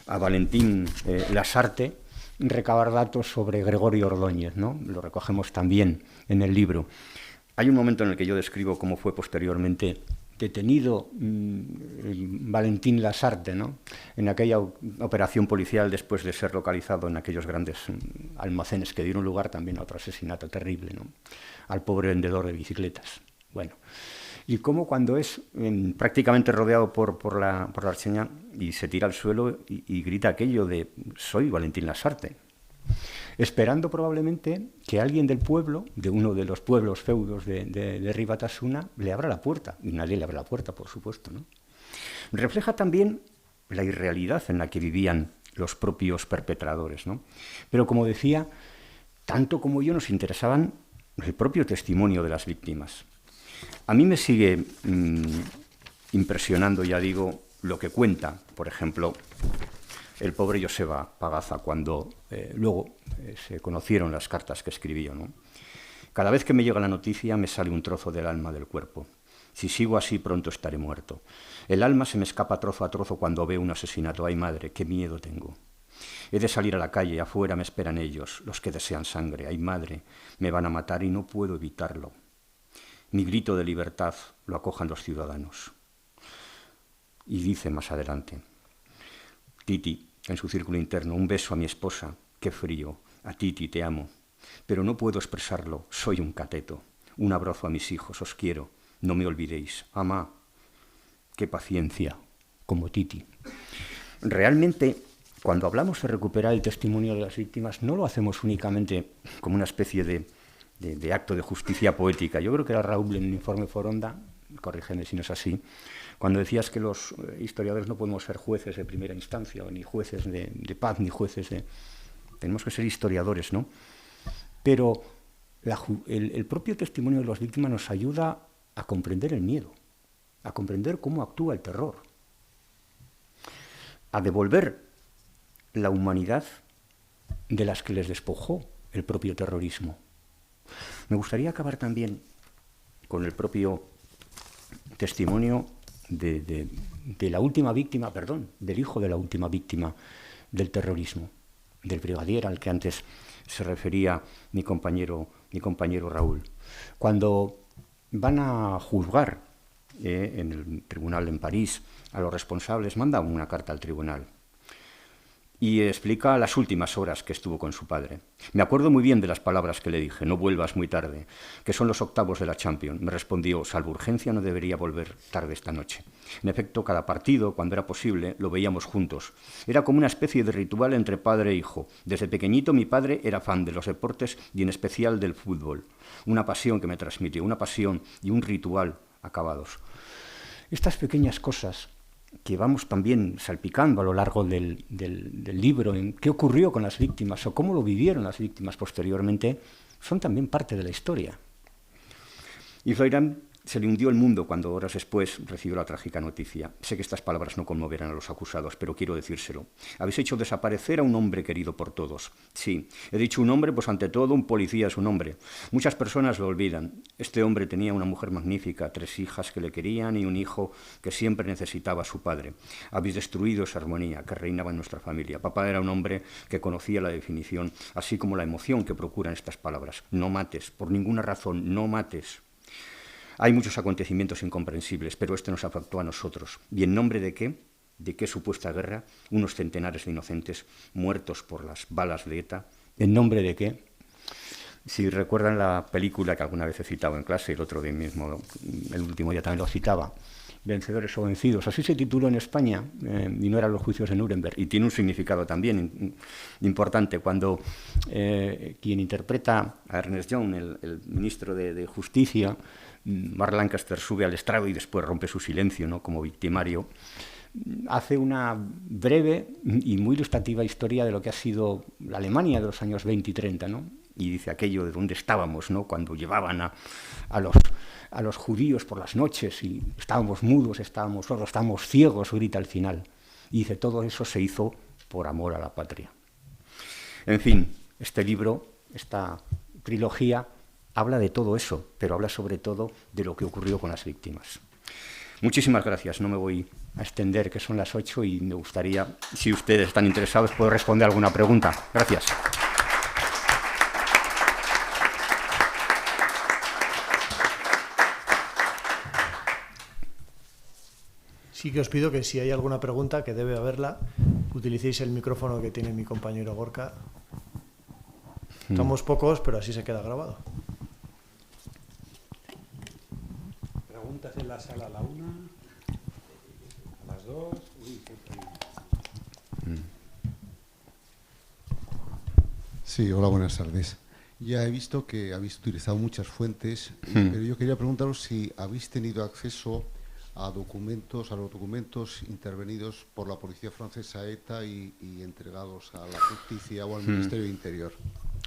a Valentín Lasarte recabar datos sobre Gregorio Ordóñez, ¿no? Lo recogemos también en el libro. Hay un momento en el que yo describo cómo fue posteriormente detenido Valentín Lasarte, ¿no?, en aquella operación policial después de ser localizado en aquellos grandes almacenes que dieron lugar también a otro asesinato terrible, ¿no?, al pobre vendedor de bicicletas. Bueno, y cómo cuando es prácticamente rodeado por la Archeña y se tira al suelo y grita aquello de «soy Valentín Lasarte», esperando probablemente que alguien del pueblo, de uno de los pueblos feudos de Ribatasuna, le abra la puerta. Y nadie le abre la puerta, por supuesto, ¿no? Refleja también la irrealidad en la que vivían los propios perpetradores, ¿no? Pero, como decía, tanto como yo nos interesaban el propio testimonio de las víctimas. A mí me sigue impresionando, ya digo, lo que cuenta, por ejemplo, el pobre Joseba Pagaza, cuando luego se conocieron las cartas que escribió, ¿no? Cada vez que me llega la noticia me sale un trozo del alma del cuerpo. Si sigo así, pronto estaré muerto. El alma se me escapa trozo a trozo cuando veo un asesinato. ¡Ay, madre, qué miedo tengo! He de salir a la calle, afuera me esperan ellos, los que desean sangre. ¡Ay, madre, me van a matar y no puedo evitarlo! Mi grito de libertad lo acojan los ciudadanos. Y dice más adelante, Titi, en su círculo interno, un beso a mi esposa, qué frío, a Titi te amo, pero no puedo expresarlo, soy un cateto. Un abrazo a mis hijos, os quiero, no me olvidéis. Amá, qué paciencia, como Titi. Realmente, cuando hablamos de recuperar el testimonio de las víctimas, no lo hacemos únicamente como una especie de acto de justicia poética. Yo creo que era Raúl en el informe Foronda, corrígeme si no es así, cuando decías que los historiadores no podemos ser jueces de primera instancia, o ni jueces de paz, ni jueces de... Tenemos que ser historiadores, ¿no? Pero el propio testimonio de las víctimas nos ayuda a comprender el miedo, a comprender cómo actúa el terror, a devolver la humanidad de las que les despojó el propio terrorismo. Me gustaría acabar también con el propio testimonio de la última víctima, del hijo de la última víctima del terrorismo, del brigadier al que antes se refería mi compañero Raúl. Cuando van a juzgar en el tribunal en París a los responsables, manda una carta al tribunal y explica las últimas horas que estuvo con su padre. Me acuerdo muy bien de las palabras que le dije, no vuelvas muy tarde, que son los octavos de la Champions. Me respondió, salvo urgencia no debería volver tarde esta noche. En efecto, cada partido, cuando era posible, lo veíamos juntos. Era como una especie de ritual entre padre e hijo. Desde pequeñito mi padre era fan de los deportes y en especial del fútbol. Una pasión que me transmitió, una pasión y un ritual acabados. Estas pequeñas cosas que vamos también salpicando a lo largo del libro, en qué ocurrió con las víctimas o cómo lo vivieron las víctimas posteriormente, son también parte de la historia. Y Froilán se le hundió el mundo cuando horas después recibió la trágica noticia. Sé que estas palabras no conmoverán a los acusados, pero quiero decírselo. Habéis hecho desaparecer a un hombre querido por todos. Sí, he dicho un hombre, pues ante todo un policía es un hombre. Muchas personas lo olvidan. Este hombre tenía una mujer magnífica, 3 hijas que le querían y un hijo que siempre necesitaba a su padre. Habéis destruido esa armonía que reinaba en nuestra familia. Papá era un hombre que conocía la definición, así como la emoción que procuran estas palabras. No mates, por ninguna razón, no mates. Hay muchos acontecimientos incomprensibles, pero este nos afectó a nosotros. ¿Y en nombre de qué? ¿De qué supuesta guerra? Unos centenares de inocentes muertos por las balas de ETA. ¿En nombre de qué? Si recuerdan la película que alguna vez he citado en clase, el otro día mismo, el último día también lo citaba, Vencedores o vencidos. Así se tituló en España, y no eran los juicios de Nuremberg. Y tiene un significado también importante. Cuando quien interpreta a Ernest Young, el ministro de Justicia, Mark Lancaster, sube al estrado y después rompe su silencio, ¿no?, como victimario, hace una breve y muy ilustrativa historia de lo que ha sido la Alemania de los años 20 y 30, ¿no? Y dice aquello de dónde estábamos, ¿no?, cuando llevaban a los judíos por las noches y estábamos mudos, estábamos sordos, estábamos ciegos, grita al final. Y dice, todo eso se hizo por amor a la patria. En fin, este libro, esta trilogía, habla de todo eso, pero habla sobre todo de lo que ocurrió con las víctimas. Muchísimas gracias, no me voy a extender, que son las 8 y me gustaría, si ustedes están interesados, poder responder alguna pregunta. Gracias. Sí que os pido que si hay alguna pregunta, que debe haberla, utilicéis el micrófono que tiene mi compañero Gorka. Estamos pocos, pero así se queda grabado. Preguntas en la sala a la 1, a las 2. Sí, hola, buenas tardes. Ya he visto que habéis utilizado muchas fuentes, pero yo quería preguntaros si habéis tenido acceso a los documentos intervenidos por la policía francesa ETA y entregados a la justicia o al Ministerio de Interior.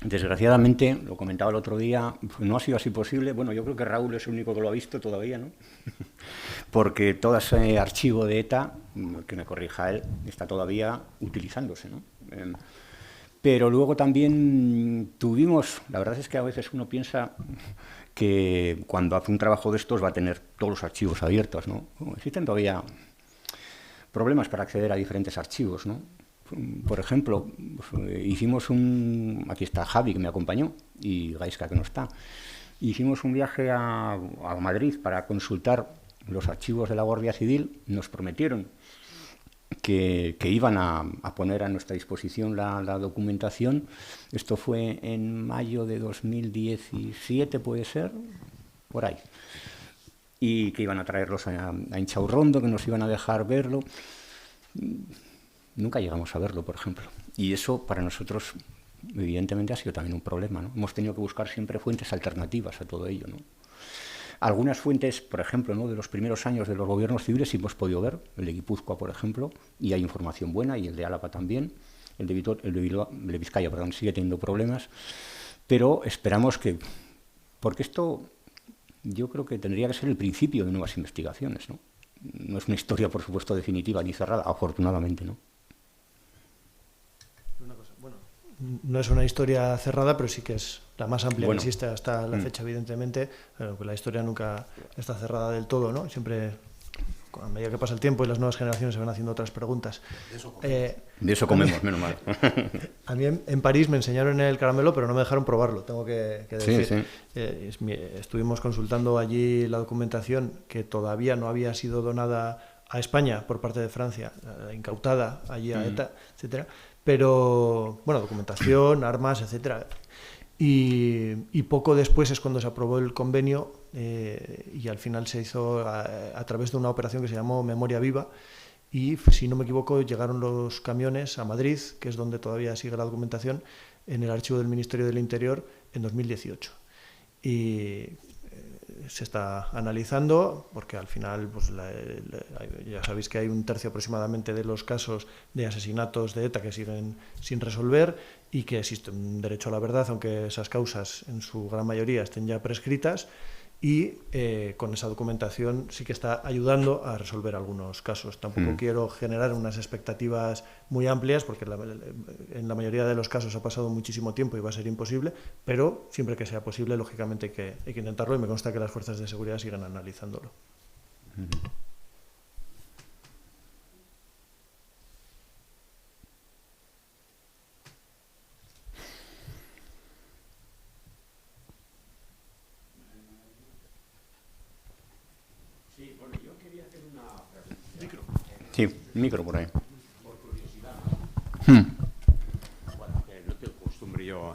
Desgraciadamente, lo comentaba el otro día, no ha sido así posible. Bueno, yo creo que Raúl es el único que lo ha visto todavía, ¿no? Porque todo ese archivo de ETA, que me corrija él, está todavía utilizándose, ¿no? Pero luego también tuvimos, la verdad es que a veces uno piensa que cuando hace un trabajo de estos va a tener todos los archivos abiertos, ¿no? Existen todavía problemas para acceder a diferentes archivos, ¿no? Por ejemplo, hicimos aquí está Javi, que me acompañó, y Gaisca, que no está. Hicimos un viaje a Madrid para consultar los archivos de la Guardia Civil. Nos prometieron que iban a poner a nuestra disposición la documentación. Esto fue en mayo de 2017, puede ser, por ahí. Y que iban a traerlos a Inchaurrondo, que nos iban a dejar verlo. Nunca llegamos a verlo, por ejemplo. Y eso para nosotros, evidentemente, ha sido también un problema, ¿no? Hemos tenido que buscar siempre fuentes alternativas a todo ello, ¿no? Algunas fuentes, por ejemplo, ¿no?, de los primeros años de los gobiernos civiles sí hemos podido ver, el de Guipúzcoa, por ejemplo, y hay información buena, y el de Álava también, el de Vizcaya, perdón, sigue teniendo problemas, pero esperamos que, porque esto yo creo que tendría que ser el principio de nuevas investigaciones, ¿no? No es una historia, por supuesto, definitiva ni cerrada, afortunadamente, ¿no? No es una historia cerrada, pero sí que es la más amplia que existe hasta la fecha, evidentemente. Pero la historia nunca está cerrada del todo, ¿no? Siempre, a medida que pasa el tiempo y las nuevas generaciones se van haciendo otras preguntas. De eso comemos, menos mal. A mí en París me enseñaron el caramelo, pero no me dejaron probarlo, tengo que decir. Sí. Estuvimos consultando allí la documentación que todavía no había sido donada a España por parte de Francia, incautada allí a ETA, etcétera. Pero, bueno, documentación, armas, etcétera. Y poco después es cuando se aprobó el convenio y al final se hizo a través de una operación que se llamó Memoria Viva. Y, si no me equivoco, llegaron los camiones a Madrid, que es donde todavía sigue la documentación, en el archivo del Ministerio del Interior en 2018. Y se está analizando, porque al final, pues, ya sabéis que hay 1/3 aproximadamente de los casos de asesinatos de ETA que siguen sin resolver y que existe un derecho a la verdad, aunque esas causas en su gran mayoría estén ya prescritas, y con esa documentación sí que está ayudando a resolver algunos casos. Tampoco quiero generar unas expectativas muy amplias, porque en la mayoría de los casos ha pasado muchísimo tiempo y va a ser imposible, pero siempre que sea posible, lógicamente hay que intentarlo, y me consta que las fuerzas de seguridad siguen analizándolo. Sí, micro por ahí. Por curiosidad. Bueno,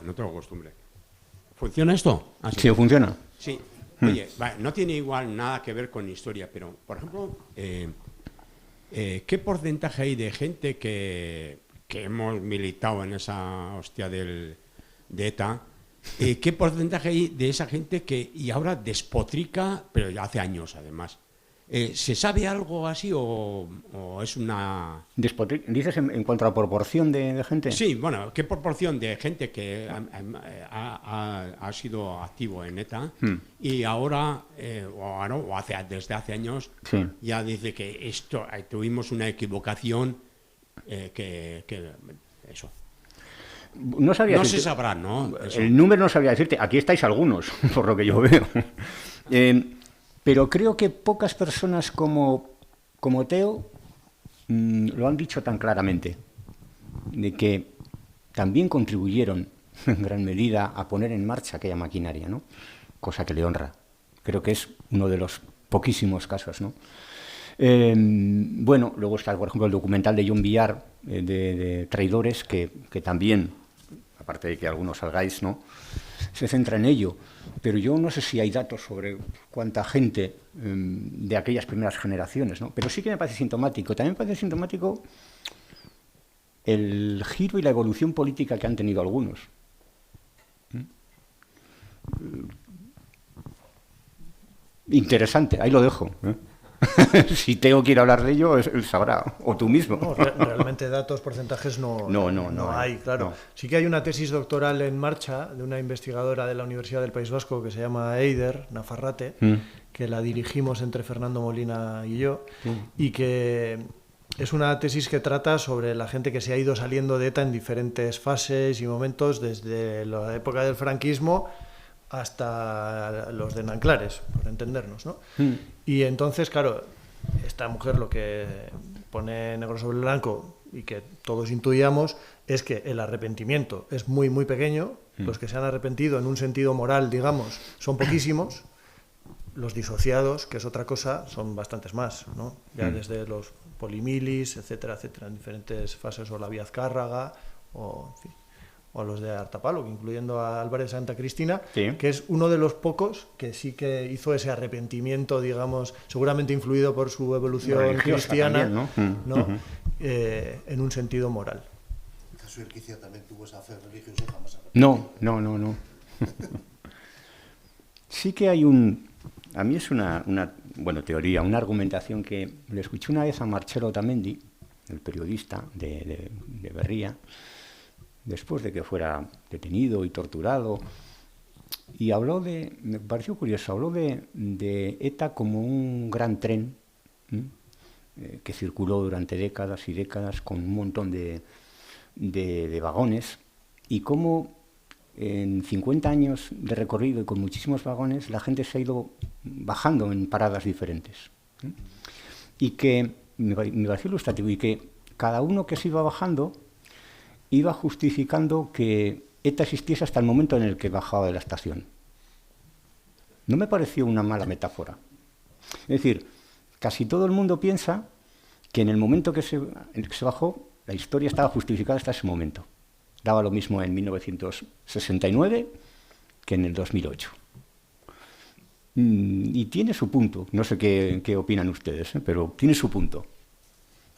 no tengo costumbre. ¿Funciona esto? Ah, sí, funciona. Sí. Oye, no tiene igual nada que ver con historia, pero, por ejemplo, ¿qué porcentaje hay de gente que hemos militado en esa hostia de ETA? ¿Qué porcentaje hay de esa gente y ahora despotrica, pero ya hace años además? ¿Se sabe algo así o es una...? ¿Dices en cuanto a la proporción de gente? Sí, bueno, ¿qué proporción de gente que ha sido activo en ETA y ahora, desde hace años, ya dice que esto tuvimos una equivocación, eso? No sabría no decirte, se sabrá, ¿no? Eso. El número no sabría decirte. Aquí estáis algunos, por lo que yo veo. Pero creo que pocas personas como Teo lo han dicho tan claramente, de que también contribuyeron en gran medida a poner en marcha aquella maquinaria, ¿no? Cosa que le honra. Creo que es uno de los poquísimos casos, ¿no? Bueno, luego está, por ejemplo, el documental de John Villar, de traidores, que también, aparte de que algunos salgáis, ¿no?, se centra en ello. Pero yo no sé si hay datos sobre cuánta gente de aquellas primeras generaciones, ¿no? Pero sí que me parece sintomático. También me parece sintomático el giro y la evolución política que han tenido algunos. Interesante, ahí lo dejo, ¿eh? Si Teo quiere hablar de ello, él sabrá, o tú mismo. No, realmente datos, porcentajes no hay, claro. No. Sí que hay una tesis doctoral en marcha de una investigadora de la Universidad del País Vasco que se llama Eider Nafarrate, que la dirigimos entre Fernando Molina y yo, y que es una tesis que trata sobre la gente que se ha ido saliendo de ETA en diferentes fases y momentos, desde la época del franquismo hasta los de Nanclares, por entendernos, ¿no? Y entonces, claro, esta mujer lo que pone negro sobre blanco y que todos intuíamos es que el arrepentimiento es muy, muy pequeño. Los que se han arrepentido en un sentido moral, digamos, son poquísimos. Los disociados, que es otra cosa, son bastantes más, ¿no? Ya desde los polimilis, etcétera, etcétera, en diferentes fases, o la Vía Azcárraga, o, en fin, o los de Artapalo, incluyendo a Álvarez de Santa Cristina, que es uno de los pocos que sí que hizo ese arrepentimiento, digamos, seguramente influido por su evolución cristiana, también, ¿no? En un sentido moral. Jesús Urquiza también tuvo esa fe religiosa y jamás arrepentido. No. Sí que hay a mí es una teoría, una argumentación que le escuché una vez a Marcello Otamendi, el periodista de Berría, después de que fuera detenido y torturado, y me pareció curioso, habló de ETA como un gran tren que circuló durante décadas y décadas con un montón de vagones, y cómo en 50 años de recorrido y con muchísimos vagones la gente se ha ido bajando en paradas diferentes. Y que, me pareció ilustrativo, y que cada uno que se iba bajando iba justificando que ETA existiese hasta el momento en el que bajaba de la estación. No me pareció una mala metáfora. Es decir, casi todo el mundo piensa que en el momento en el que se bajó, la historia estaba justificada hasta ese momento. Daba lo mismo en 1969 que en el 2008. Y tiene su punto. No sé qué opinan ustedes, pero tiene su punto.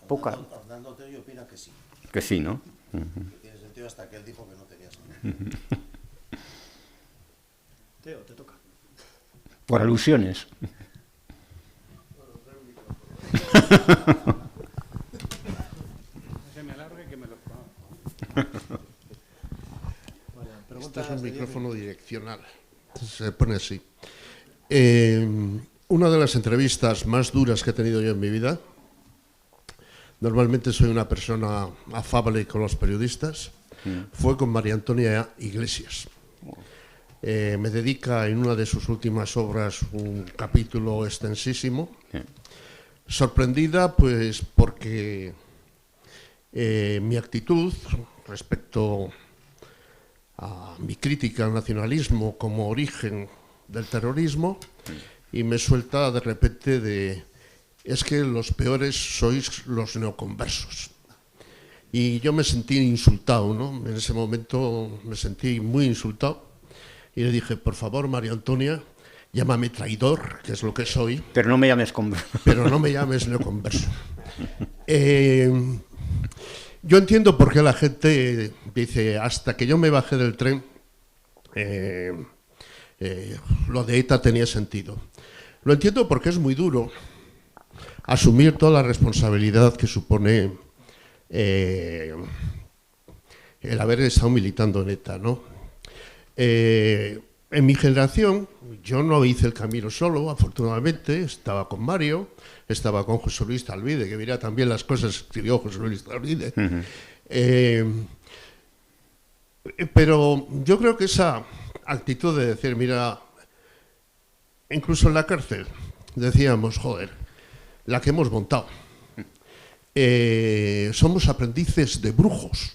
Arnaldo Otegi opina que sí. Que sí, ¿no? Que tiene sentido hasta que él dijo que no tenía sentido. Teo, te toca. Por alusiones. Se me alargue que me lo Este es un micrófono direccional. Se pone así. Una de las entrevistas más duras que he tenido yo en mi vida. Normalmente soy una persona afable con los periodistas. Fue con María Antonia Iglesias. Me dedica en una de sus últimas obras un capítulo extensísimo. Sorprendida, pues, porque mi actitud respecto a mi crítica al nacionalismo como origen del terrorismo, y me suelta de repente es que los peores sois los neoconversos. Y yo me sentí insultado, ¿no? En ese momento me sentí muy insultado y le dije, por favor, María Antonia, llámame traidor, que es lo que soy. Pero no me llames converso. Pero no me llames neoconverso. Yo entiendo por qué la gente dice, hasta que yo me bajé del tren, lo de ETA tenía sentido. Lo entiendo porque es muy duro asumir toda la responsabilidad que supone el haber estado militando en ETA, ¿no? En mi generación, yo no hice el camino solo, afortunadamente, estaba con Mario, estaba con José Luis Talvide, que mira también las cosas que escribió José Luis Talvide. Pero yo creo que esa actitud de decir, mira, incluso en la cárcel, decíamos, joder, la que hemos montado. Somos aprendices de brujos.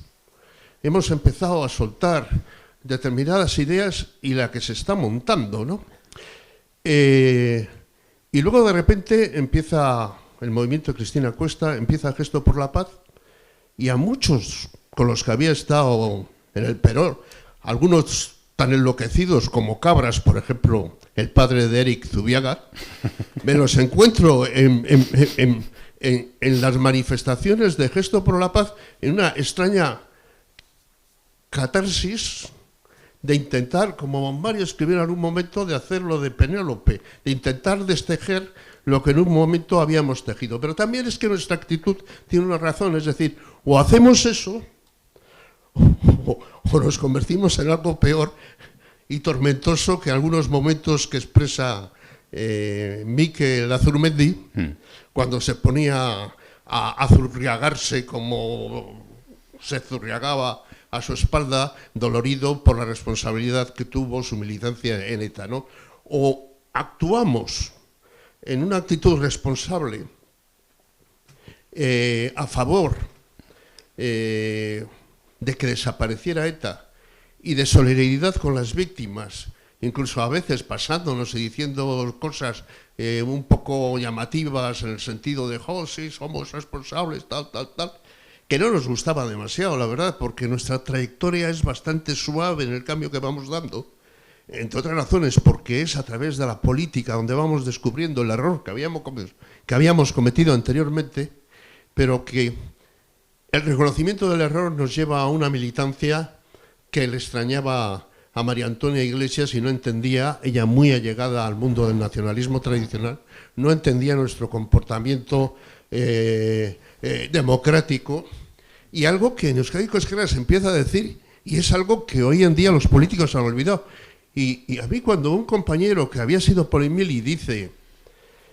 Hemos empezado a soltar determinadas ideas y la que se está montando, ¿no? Y luego de repente empieza el movimiento de Cristina Cuesta, empieza Gesto por la Paz, y a muchos con los que había estado en el Perón, algunos tan enloquecidos como cabras, por ejemplo, el padre de Eric Zubiaga, me los encuentro en las manifestaciones de Gesto por la Paz en una extraña catarsis de intentar, como Mario escribiera en un momento, de hacer lo de Penélope, de intentar destejer lo que en un momento habíamos tejido. Pero también es que nuestra actitud tiene una razón, es decir, o hacemos eso o nos convertimos en algo peor y tormentoso que algunos momentos que expresa Mikel Azurmendi cuando se ponía a zurriagarse como se zurriagaba a su espalda, dolorido por la responsabilidad que tuvo su militancia en ETA, ¿no? O actuamos en una actitud responsable a favor de que desapareciera ETA y de solidaridad con las víctimas, incluso a veces pasándonos y diciendo cosas un poco llamativas en el sentido de, oh, sí, somos responsables, tal, que no nos gustaba demasiado, la verdad, porque nuestra trayectoria es bastante suave en el cambio que vamos dando, entre otras razones porque es a través de la política donde vamos descubriendo el error que habíamos cometido anteriormente, pero que el reconocimiento del error nos lleva a una militancia que le extrañaba a María Antonia Iglesias y no entendía, ella muy allegada al mundo del nacionalismo tradicional, no entendía nuestro comportamiento democrático, y algo que en Euskadi Cosquerra se empieza a decir, y es algo que hoy en día los políticos han olvidado. Y a mí cuando un compañero que había sido polimili dice,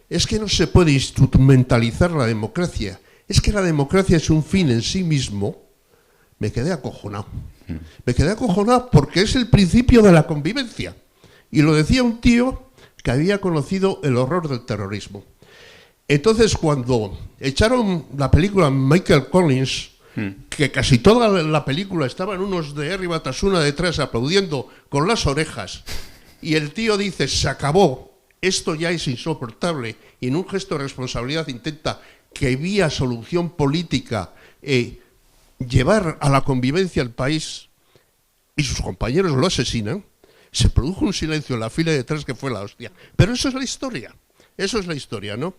es que no se puede instrumentalizar la democracia, es que la democracia es un fin en sí mismo, me quedé acojonado. Me quedé acojonado porque es el principio de la convivencia. Y lo decía un tío que había conocido el horror del terrorismo. Entonces, cuando echaron la película Michael Collins, que casi toda la película estaban unos de Herri Batasuna detrás aplaudiendo con las orejas, y el tío dice, se acabó, esto ya es insoportable, y en un gesto de responsabilidad intenta que vía solución política llevar a la convivencia al país, y sus compañeros lo asesinan, se produjo un silencio en la fila de detrás que fue la hostia. Pero eso es la historia, ¿no?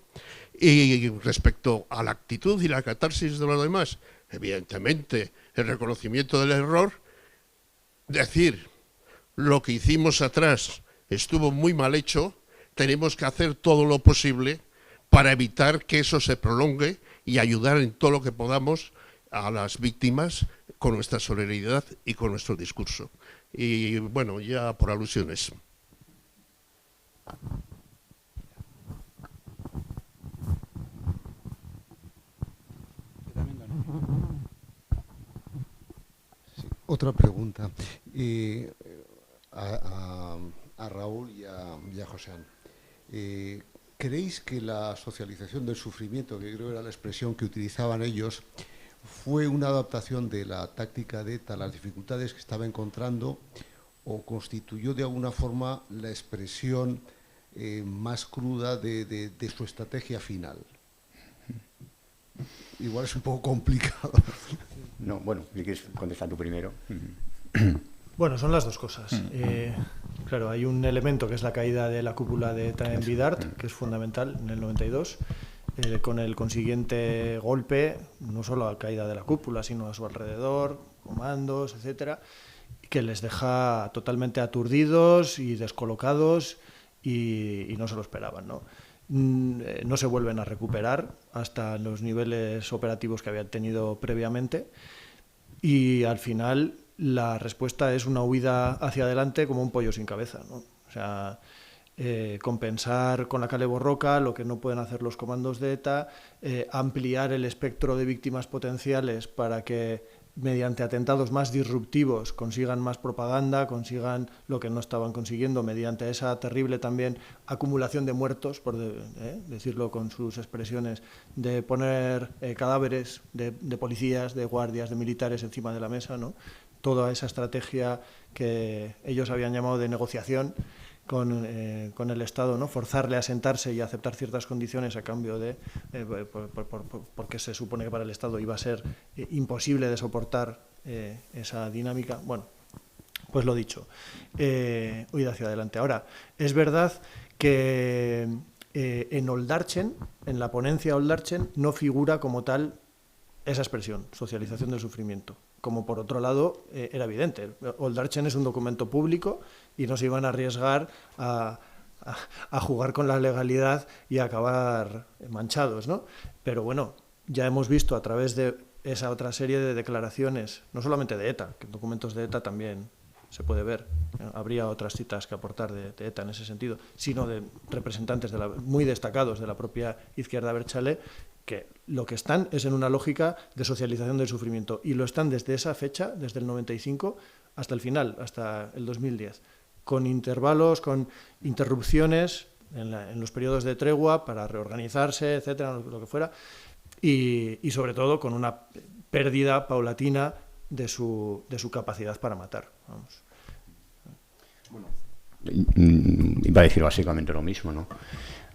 Y respecto a la actitud y la catarsis de lo demás, evidentemente, el reconocimiento del error, decir, lo que hicimos atrás estuvo muy mal hecho, tenemos que hacer todo lo posible para evitar que eso se prolongue y ayudar en todo lo que podamos a las víctimas con nuestra solidaridad y con nuestro discurso. Y bueno, ya por alusiones. Sí, otra pregunta a Raúl y a Joseán. ¿Creéis que la socialización del sufrimiento, que creo era la expresión que utilizaban ellos, fue una adaptación de la táctica de ETA a las dificultades que estaba encontrando o constituyó de alguna forma la expresión más cruda de su estrategia final? Igual es un poco complicado. No, bueno, si quieres contestar tú primero. Bueno, son las dos cosas. Claro, hay un elemento que es la caída de la cúpula de ETA en Bidart, que es fundamental en el 92, con el consiguiente golpe, no solo a la caída de la cúpula, sino a su alrededor, comandos, etcétera, que les deja totalmente aturdidos y descolocados y no se lo esperaban, ¿no? No se vuelven a recuperar hasta los niveles operativos que habían tenido previamente y al final la respuesta es una huida hacia adelante como un pollo sin cabeza, ¿no? O sea, compensar con la Kale Borroka lo que no pueden hacer los comandos de ETA, ampliar el espectro de víctimas potenciales para que mediante atentados más disruptivos consigan más propaganda, consigan lo que no estaban consiguiendo mediante esa terrible también acumulación de muertos, por decirlo con sus expresiones, de poner cadáveres de policías, de guardias, de militares encima de la mesa, ¿no? Toda esa estrategia que ellos habían llamado de negociación con el Estado, ¿no? Forzarle a sentarse y a aceptar ciertas condiciones a cambio de porque se supone que para el Estado iba a ser imposible de soportar esa dinámica. Bueno, pues lo dicho, huida hacia adelante. Ahora, es verdad que en Oldarchen, en la ponencia Oldarchen, no figura como tal esa expresión, socialización del sufrimiento. Como por otro lado era evidente. Oldarchen es un documento público y no se iban a arriesgar a jugar con la legalidad y a acabar manchados, ¿no? Pero bueno, ya hemos visto a través de esa otra serie de declaraciones, no solamente de ETA, que en documentos de ETA también se puede ver, habría otras citas que aportar de ETA en ese sentido, sino de representantes muy destacados de la propia izquierda abertzale, que lo que están es en una lógica de socialización del sufrimiento, y lo están desde esa fecha, desde el 95 hasta el final, hasta el 2010, con intervalos, con interrupciones en los periodos de tregua para reorganizarse, etcétera, lo que fuera, y sobre todo con una pérdida paulatina de su capacidad para matar. Vamos. Bueno, iba a decir básicamente lo mismo, ¿no?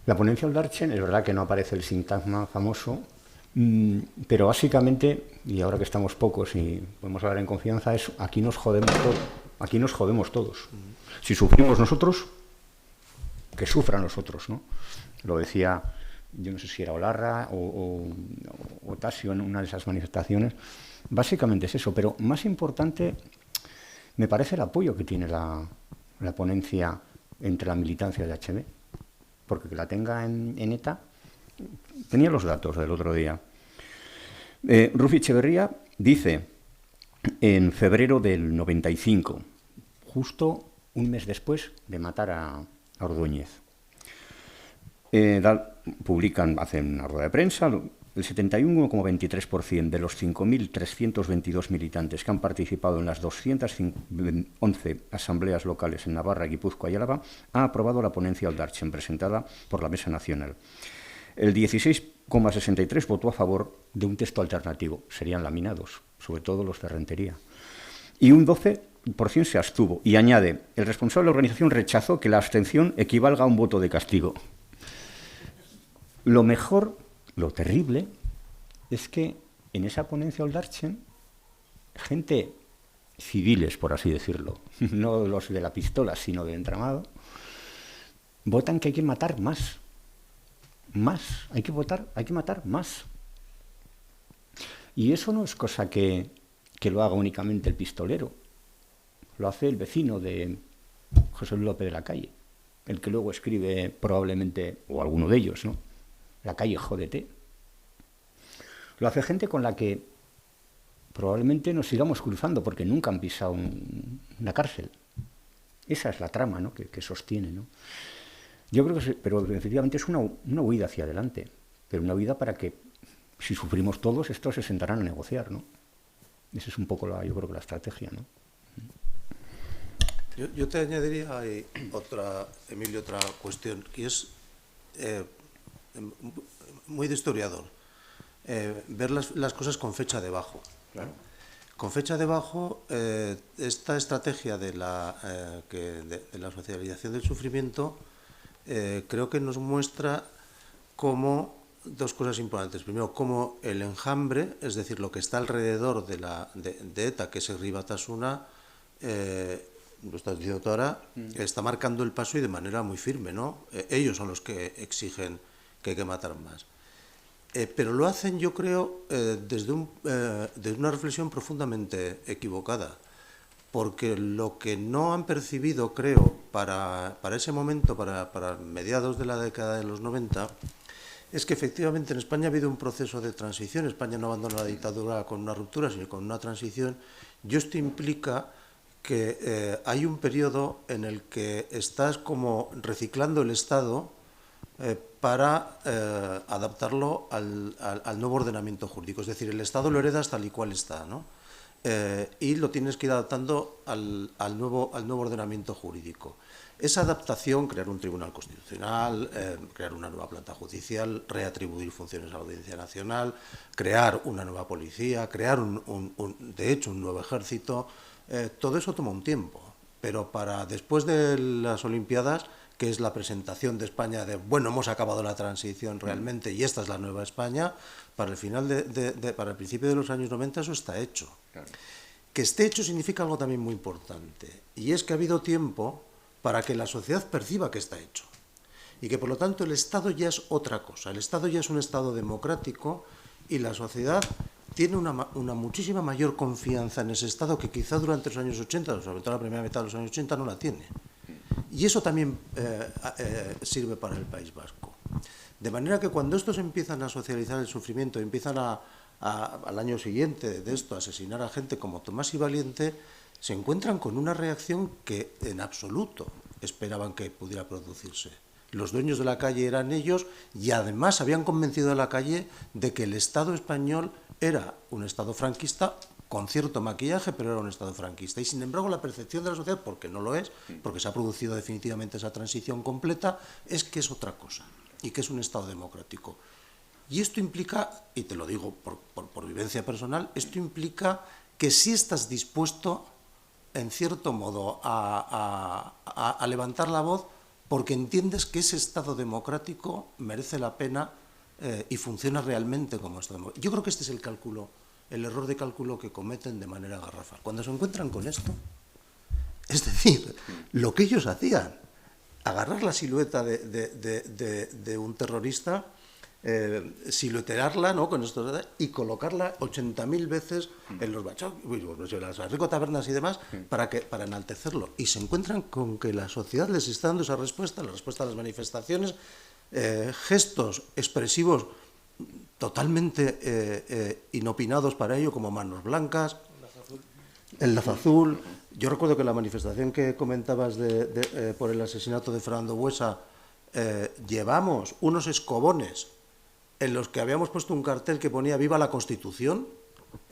La ponencia Oldarchen, es verdad que no aparece el sintagma famoso, pero básicamente, y ahora que estamos pocos y podemos hablar en confianza, es aquí nos jodemos todos. Si sufrimos nosotros, que sufran los otros, ¿no? Lo decía, yo no sé si era Olarra o Tasio en una de esas manifestaciones. Básicamente es eso, pero más importante me parece el apoyo que tiene la ponencia entre la militancia de HB, porque que la tenga en ETA. Tenía los datos del otro día. Rufi Echeverría dice, en febrero del 95, justo un mes después de matar a Ordóñez, publican, hacen una rueda de prensa, el 71,23% de los 5.322 militantes que han participado en las 211 asambleas locales en Navarra, Guipúzcoa y Álava ha aprobado la ponencia Oldarchen presentada por la Mesa Nacional. El 16,63% votó a favor de un texto alternativo, serían laminados, sobre todo los de Rentería. Y un 12% se abstuvo. Y añade, el responsable de la organización rechazó que la abstención equivalga a un voto de castigo. Lo mejor, lo terrible, es que en esa ponencia Oldarchen, gente civiles, por así decirlo, no los de la pistola, sino del entramado, votan que hay que matar más. Hay que matar más. Y eso no es cosa que lo haga únicamente el pistolero, lo hace el vecino de José López de la Calle, el que luego escribe probablemente, o alguno de ellos, ¿no? La calle jódete. Lo hace gente con la que probablemente nos sigamos cruzando porque nunca han pisado una cárcel. Esa es la trama, ¿no? que sostiene, ¿no? Yo creo que pero efectivamente es una huida hacia adelante, pero una huida para que, si sufrimos todos, estos se sentarán a negociar, ¿no? Esa es un poco yo creo que la estrategia, ¿no? Yo te añadiría ahí Emilio, otra cuestión, que es muy de historiador, ver las cosas con fecha debajo. Claro. Con fecha debajo, esta estrategia de la socialización del sufrimiento creo que nos muestra cómo dos cosas importantes. Primero, cómo el enjambre, es decir, lo que está alrededor de ETA, que es Herri Batasuna, lo estás diciendo tú ahora, está marcando el paso y de manera muy firme, ¿no? Ellos son los que exigen que hay que matar más. Pero lo hacen, yo creo, desde una reflexión profundamente equivocada, porque lo que no han percibido, creo, para ese momento, para mediados de la década de los 90, es que efectivamente en España ha habido un proceso de transición. España no abandona la dictadura con una ruptura, sino con una transición, y esto implica que hay un periodo en el que estás como reciclando el Estado para adaptarlo al nuevo ordenamiento jurídico. Es decir, el Estado lo heredas tal y cual está, ¿no? Y lo tienes que ir adaptando al nuevo ordenamiento jurídico. Esa adaptación, crear un tribunal constitucional, crear una nueva planta judicial, reatribuir funciones a la Audiencia Nacional, crear una nueva policía, crear de hecho un nuevo ejército, todo eso toma un tiempo. Pero para después de las Olimpiadas, que es la presentación de España de, bueno, hemos acabado la transición realmente y esta es la nueva España, para el final para el principio de los años 90 eso está hecho. Claro. Que esté hecho significa algo también muy importante, y es que ha habido tiempo para que la sociedad perciba que está hecho, y que por lo tanto el Estado ya es otra cosa. El Estado ya es un Estado democrático y la sociedad tiene una muchísima mayor confianza en ese Estado que quizá durante los años 80, sobre todo la primera mitad de los años 80, no la tiene. Y eso también sirve para el País Vasco. De manera que cuando estos empiezan a socializar el sufrimiento, empiezan al año siguiente de esto a asesinar a gente como Tomás y Valiente, se encuentran con una reacción que en absoluto esperaban que pudiera producirse. los dueños de la calle eran ellos, y además habían convencido a la calle de que el Estado español era un Estado franquista, con cierto maquillaje, pero era un Estado franquista. Y sin embargo la percepción de la sociedad, porque no lo es, porque se ha producido definitivamente esa transición completa, es que es otra cosa, y que es un Estado democrático. Y esto implica, y te lo digo por vivencia personal, esto implica que sí estás dispuesto, en cierto modo, a levantar la voz, porque entiendes que ese Estado democrático merece la pena y funciona realmente como Estado democrático. Yo creo que este es el cálculo, el error de cálculo que cometen de manera garrafal. Cuando se encuentran con esto, es decir, lo que ellos hacían, agarrar la silueta de un terrorista, siluetearla, ¿no?, con esto, y colocarla 80.000 veces en los las ricotabernas y demás para enaltecerlo. Y se encuentran con que la sociedad les está dando esa respuesta, la respuesta a las manifestaciones, gestos expresivos totalmente inopinados para ello, como manos blancas, el lazo azul. Yo recuerdo que la manifestación que comentabas por el asesinato de Fernando Buesa, llevamos unos escobones en los que habíamos puesto un cartel que ponía «Viva la Constitución».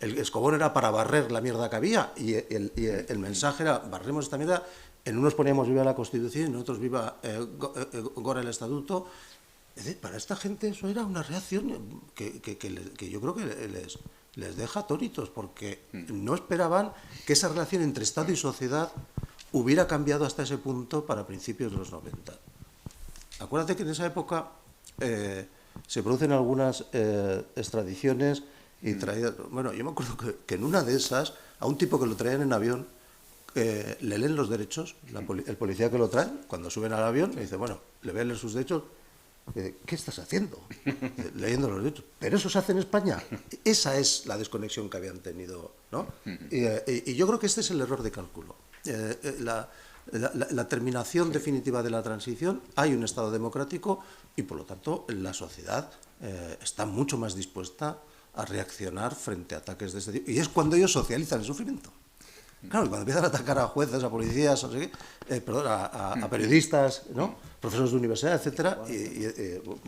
El escobón era para barrer la mierda que había, y el mensaje era «barremos esta mierda». En unos poníamos «Viva la Constitución» y en otros «Viva Gora el Estatuto». Es decir, para esta gente eso era una reacción que yo creo que les deja atónitos, porque no esperaban que esa relación entre Estado y sociedad hubiera cambiado hasta ese punto para principios de los 90. Acuérdate que en esa época se producen algunas extradiciones y traídas. Bueno, yo me acuerdo que en una de esas, a un tipo que lo traían en avión, le leen los derechos, el policía que lo trae, cuando suben al avión, le dice, bueno, le ven sus derechos. ¿Qué estás haciendo? Leyendo los derechos. ¿Pero eso se hace en España? Esa es la desconexión que habían tenido, ¿no? Y yo creo que este es el error de cálculo. La terminación definitiva de la transición, hay un Estado democrático y, por lo tanto, la sociedad está mucho más dispuesta a reaccionar frente a ataques de este tipo. Y es cuando ellos socializan el sufrimiento. Claro, cuando empiezan a atacar a jueces, a policías, a periodistas, ¿no?, profesores de universidad, etcétera, y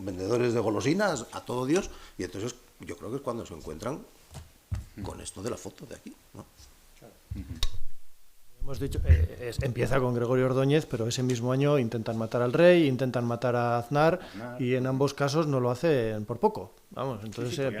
vendedores de golosinas, a todo Dios, y entonces yo creo que es cuando se encuentran con esto de la foto de aquí, ¿no? Hemos dicho, empieza con Gregorio Ordóñez, pero ese mismo año intentan matar al rey, intentan matar a Aznar, y en ambos casos no lo hacen por poco. Vamos, entonces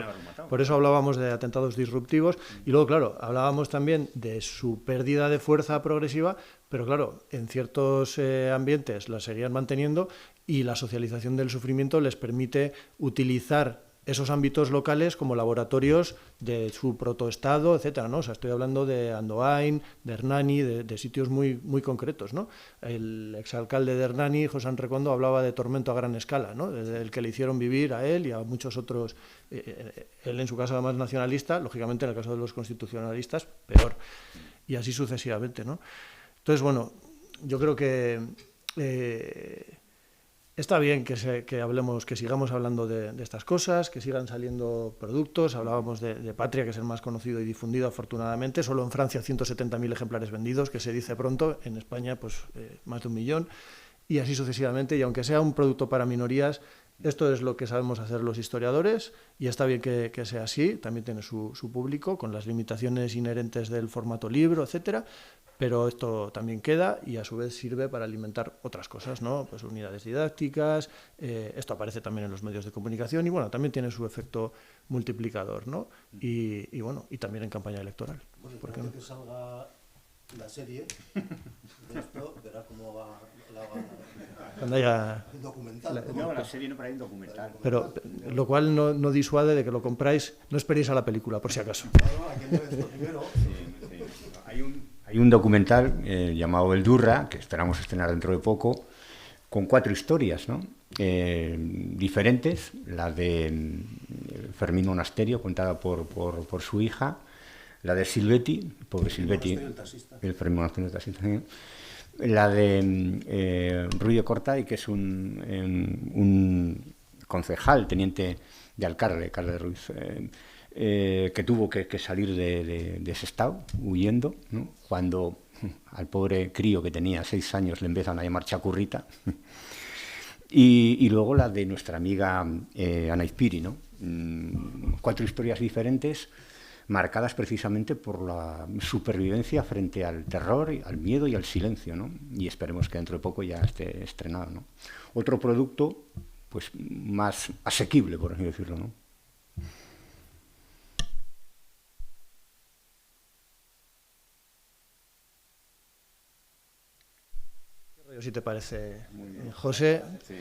por eso hablábamos de atentados disruptivos, y luego, claro, hablábamos también de su pérdida de fuerza progresiva, pero claro, en ciertos ambientes la seguían manteniendo, y la socialización del sufrimiento les permite utilizar esos ámbitos locales como laboratorios de su protoestado, etcétera, ¿no? O sea, estoy hablando de Andoain, de Hernani, de sitios muy, muy concretos, ¿no? El exalcalde de Hernani, José Rekondo, hablaba de tormento a gran escala, ¿no?, desde el que le hicieron vivir a él y a muchos otros. Él, en su caso, además nacionalista, lógicamente en el caso de los constitucionalistas, peor, y así sucesivamente, ¿no? Entonces, bueno, yo creo que está bien que hablemos, que sigamos hablando de estas cosas, que sigan saliendo productos. Hablábamos de Patria, que es el más conocido y difundido, afortunadamente. Solo en Francia 170.000 ejemplares vendidos, que se dice pronto. En España, pues más de 1 millón. Y así sucesivamente. Y aunque sea un producto para minorías, esto es lo que sabemos hacer los historiadores, y está bien que sea así. También tiene su público, con las limitaciones inherentes del formato libro, etcétera. Pero esto también queda y a su vez sirve para alimentar otras cosas, ¿no? Pues unidades didácticas, esto aparece también en los medios de comunicación y, bueno, también tiene su efecto multiplicador, ¿no? Y bueno, y también en campaña electoral. Bueno, ¿por qué no? Que salga la serie de esto, verá cómo va cuando haya el documental. No, la serie no, para ir documental. Pero lo cual no disuade de que lo compráis, no esperéis a la película, por si acaso. Hay un documental llamado El Durra, que esperamos estrenar dentro de poco, con 4 historias, ¿no? Diferentes. La de Fermín Monasterio, contada por su hija, la de Silvetti, pobre Silvetti, el Fermín Monasterio, el taxista, la de Rubio Cortay, que es un concejal, teniente de alcalde, Carles Ruiz, que tuvo que salir de ese estado, huyendo, ¿no?, cuando al pobre crío que tenía 6 años le empiezan a llamar Chacurrita. Y luego la de nuestra amiga Ana Izpiri, ¿no? 4 historias diferentes, marcadas precisamente por la supervivencia frente al terror, al miedo y al silencio, ¿no? Y esperemos que dentro de poco ya esté estrenado, ¿no? Otro producto, pues, más asequible, por así decirlo, ¿no? Si te parece, José. Sí.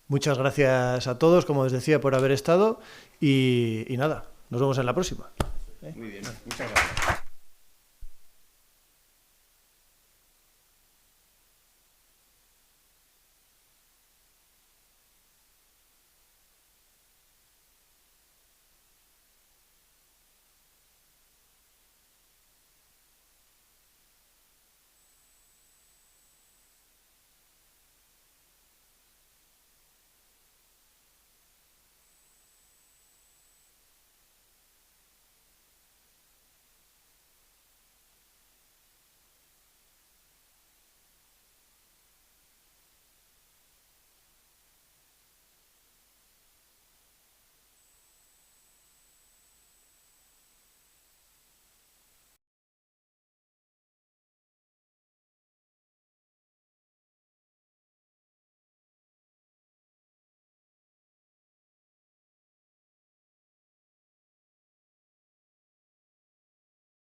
Muchas gracias a todos, como os decía, por haber estado y nada, nos vemos en la próxima. Muy bien, muchas gracias.